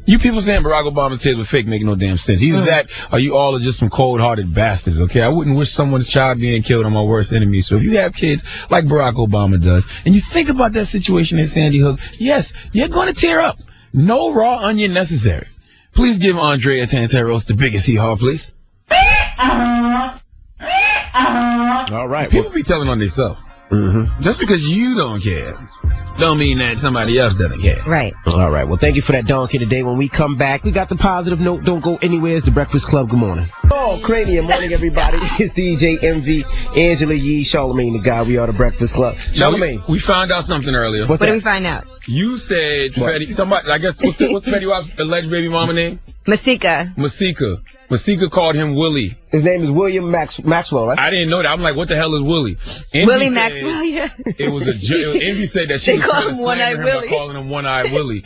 You people saying Barack Obama's tears were fake make no damn sense. Either that or you all are just some cold-hearted bastards, okay? I wouldn't wish someone's child being killed on my worst enemy. So if you have kids like Barack Obama does, and you think about that situation at Sandy Hook, yes, you're going to tear up. No raw onion necessary. Please give Andrea Tanteros the biggest hee-haw, please. All right. People be telling on themselves. Mm-hmm. Just because you don't care don't mean that somebody else doesn't care. Right. All right. Well, thank you for that donkey today. When we come back, we got the positive note. Don't go anywhere. It's the Breakfast Club. Good morning. Oh, Cranium. Morning, everybody. It's DJ MV, Angela Yee, Charlamagne the God. We are the Breakfast Club. Charlamagne. We found out something earlier. What did we find out? You said Freddie, somebody, I guess, what's Freddie Wap's alleged baby mama name? Masika. Masika called him Willie. His name is William Maxwell, right? I didn't know that. I'm like, what the hell is Willie? Willie Maxwell, yeah. It was Envy said that she was trying to slander him by calling him One-Eyed Willie.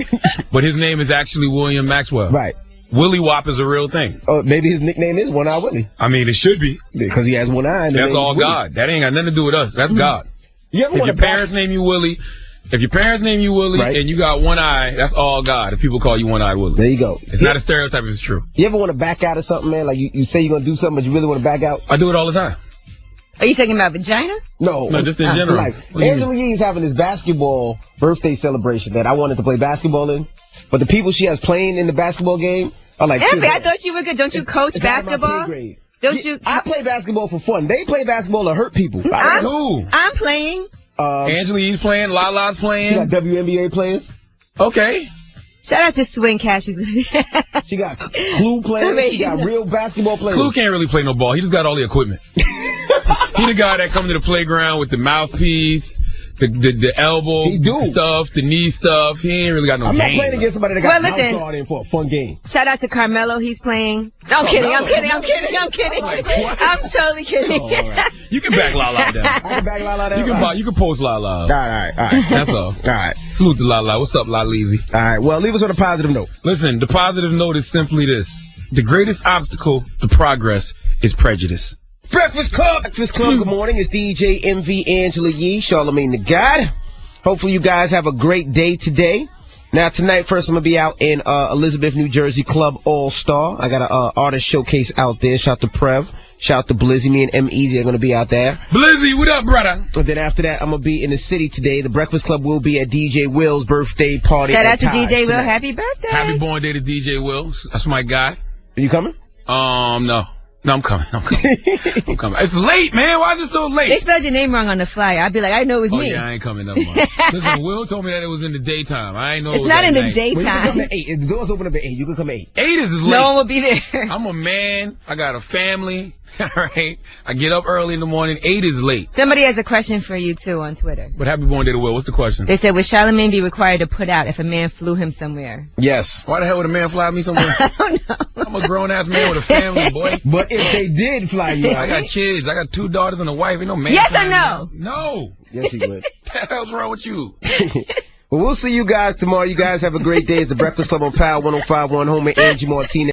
But his name is actually William Maxwell. Right. Willie Wap is a real thing. Oh, maybe his nickname is One-Eyed Willie. I mean, it should be. Because he has one eye. That's all God. That ain't got nothing to do with us. That's God. If your parents name you Willie, and you got one eye, that's all God. If people call you One-Eyed Willie. There you go. It's not a stereotype if it's true. You ever want to back out of something, man? Like you say you're going to do something, but you really want to back out? I do it all the time. Are you talking about vagina? No, just in general. Angela Yee's having this basketball birthday celebration that I wanted to play basketball in, but the people she has playing in the basketball game are like... Envy, I thought you were good. Don't you coach basketball? Don't you? I play basketball for fun. They play basketball to hurt people. I'm playing. Angela Yee's playing. Lala's playing. She got WNBA players. Okay. Shout out to Swing Cash. She got Clue players. She got real basketball players. Clue can't really play no ball. He just got all the equipment. He the guy that come to the playground with the mouthpiece, the elbow stuff, the knee stuff. He ain't really got no game. I'm not playing against somebody that got mouth in for a fun game. Shout out to Carmelo. He's playing. No, I'm kidding. I'm kidding. I'm totally kidding. Oh, all right. You can back Lala down. I can back Lala down. You can post Lala. All right. That's all. All right. Salute to Lala. What's up, Laleezy? All right. Well, leave us on a positive note. Listen, the positive note is simply this. The greatest obstacle to progress is prejudice. Breakfast Club. Good morning. It's DJ MV, Angela Yee, Charlamagne the God. Hopefully you guys have a great day today. Now tonight, first I'm going to be out in Elizabeth, New Jersey, Club All Star. I got an artist showcase out there. Shout out to Prev. Shout out to Blizzy. Me and M-Easy are going to be out there. Blizzy, what up, brother? And then after that, I'm going to be in the city today. The Breakfast Club will be at DJ Will's birthday party. Shout out to DJ Will. Happy birthday. Happy born day to DJ Will. That's my guy. Are you coming? No, I'm coming. It's late, man. Why is it so late? They spelled your name wrong on the flyer. I'd be like, I know it was me. Oh, yeah, I ain't coming up. Listen, Will told me that it was in the daytime. I ain't know it's it was not in the night. daytime. Well, you can come at 8. The doors open up at 8. You can come at 8. 8 is late. No one will be there. I'm a man. I got a family. All right. I get up early in the morning. 8 is late. Somebody has a question for you, too, on Twitter. But happy born day to Will. What's the question? They said, would Charlamagne be required to put out if a man flew him somewhere? Yes. Why the hell would a man fly me somewhere? I don't know. I'm a grown-ass man with a family, boy. But if they did fly you out. I got kids. I got 2 daughters and a wife. Ain't no man. Yes or no? No. Yes, he would. What the hell's wrong with you? Well, we'll see you guys tomorrow. You guys have a great day. It's the Breakfast Club on Power 105.1. Home with Angie Martinez.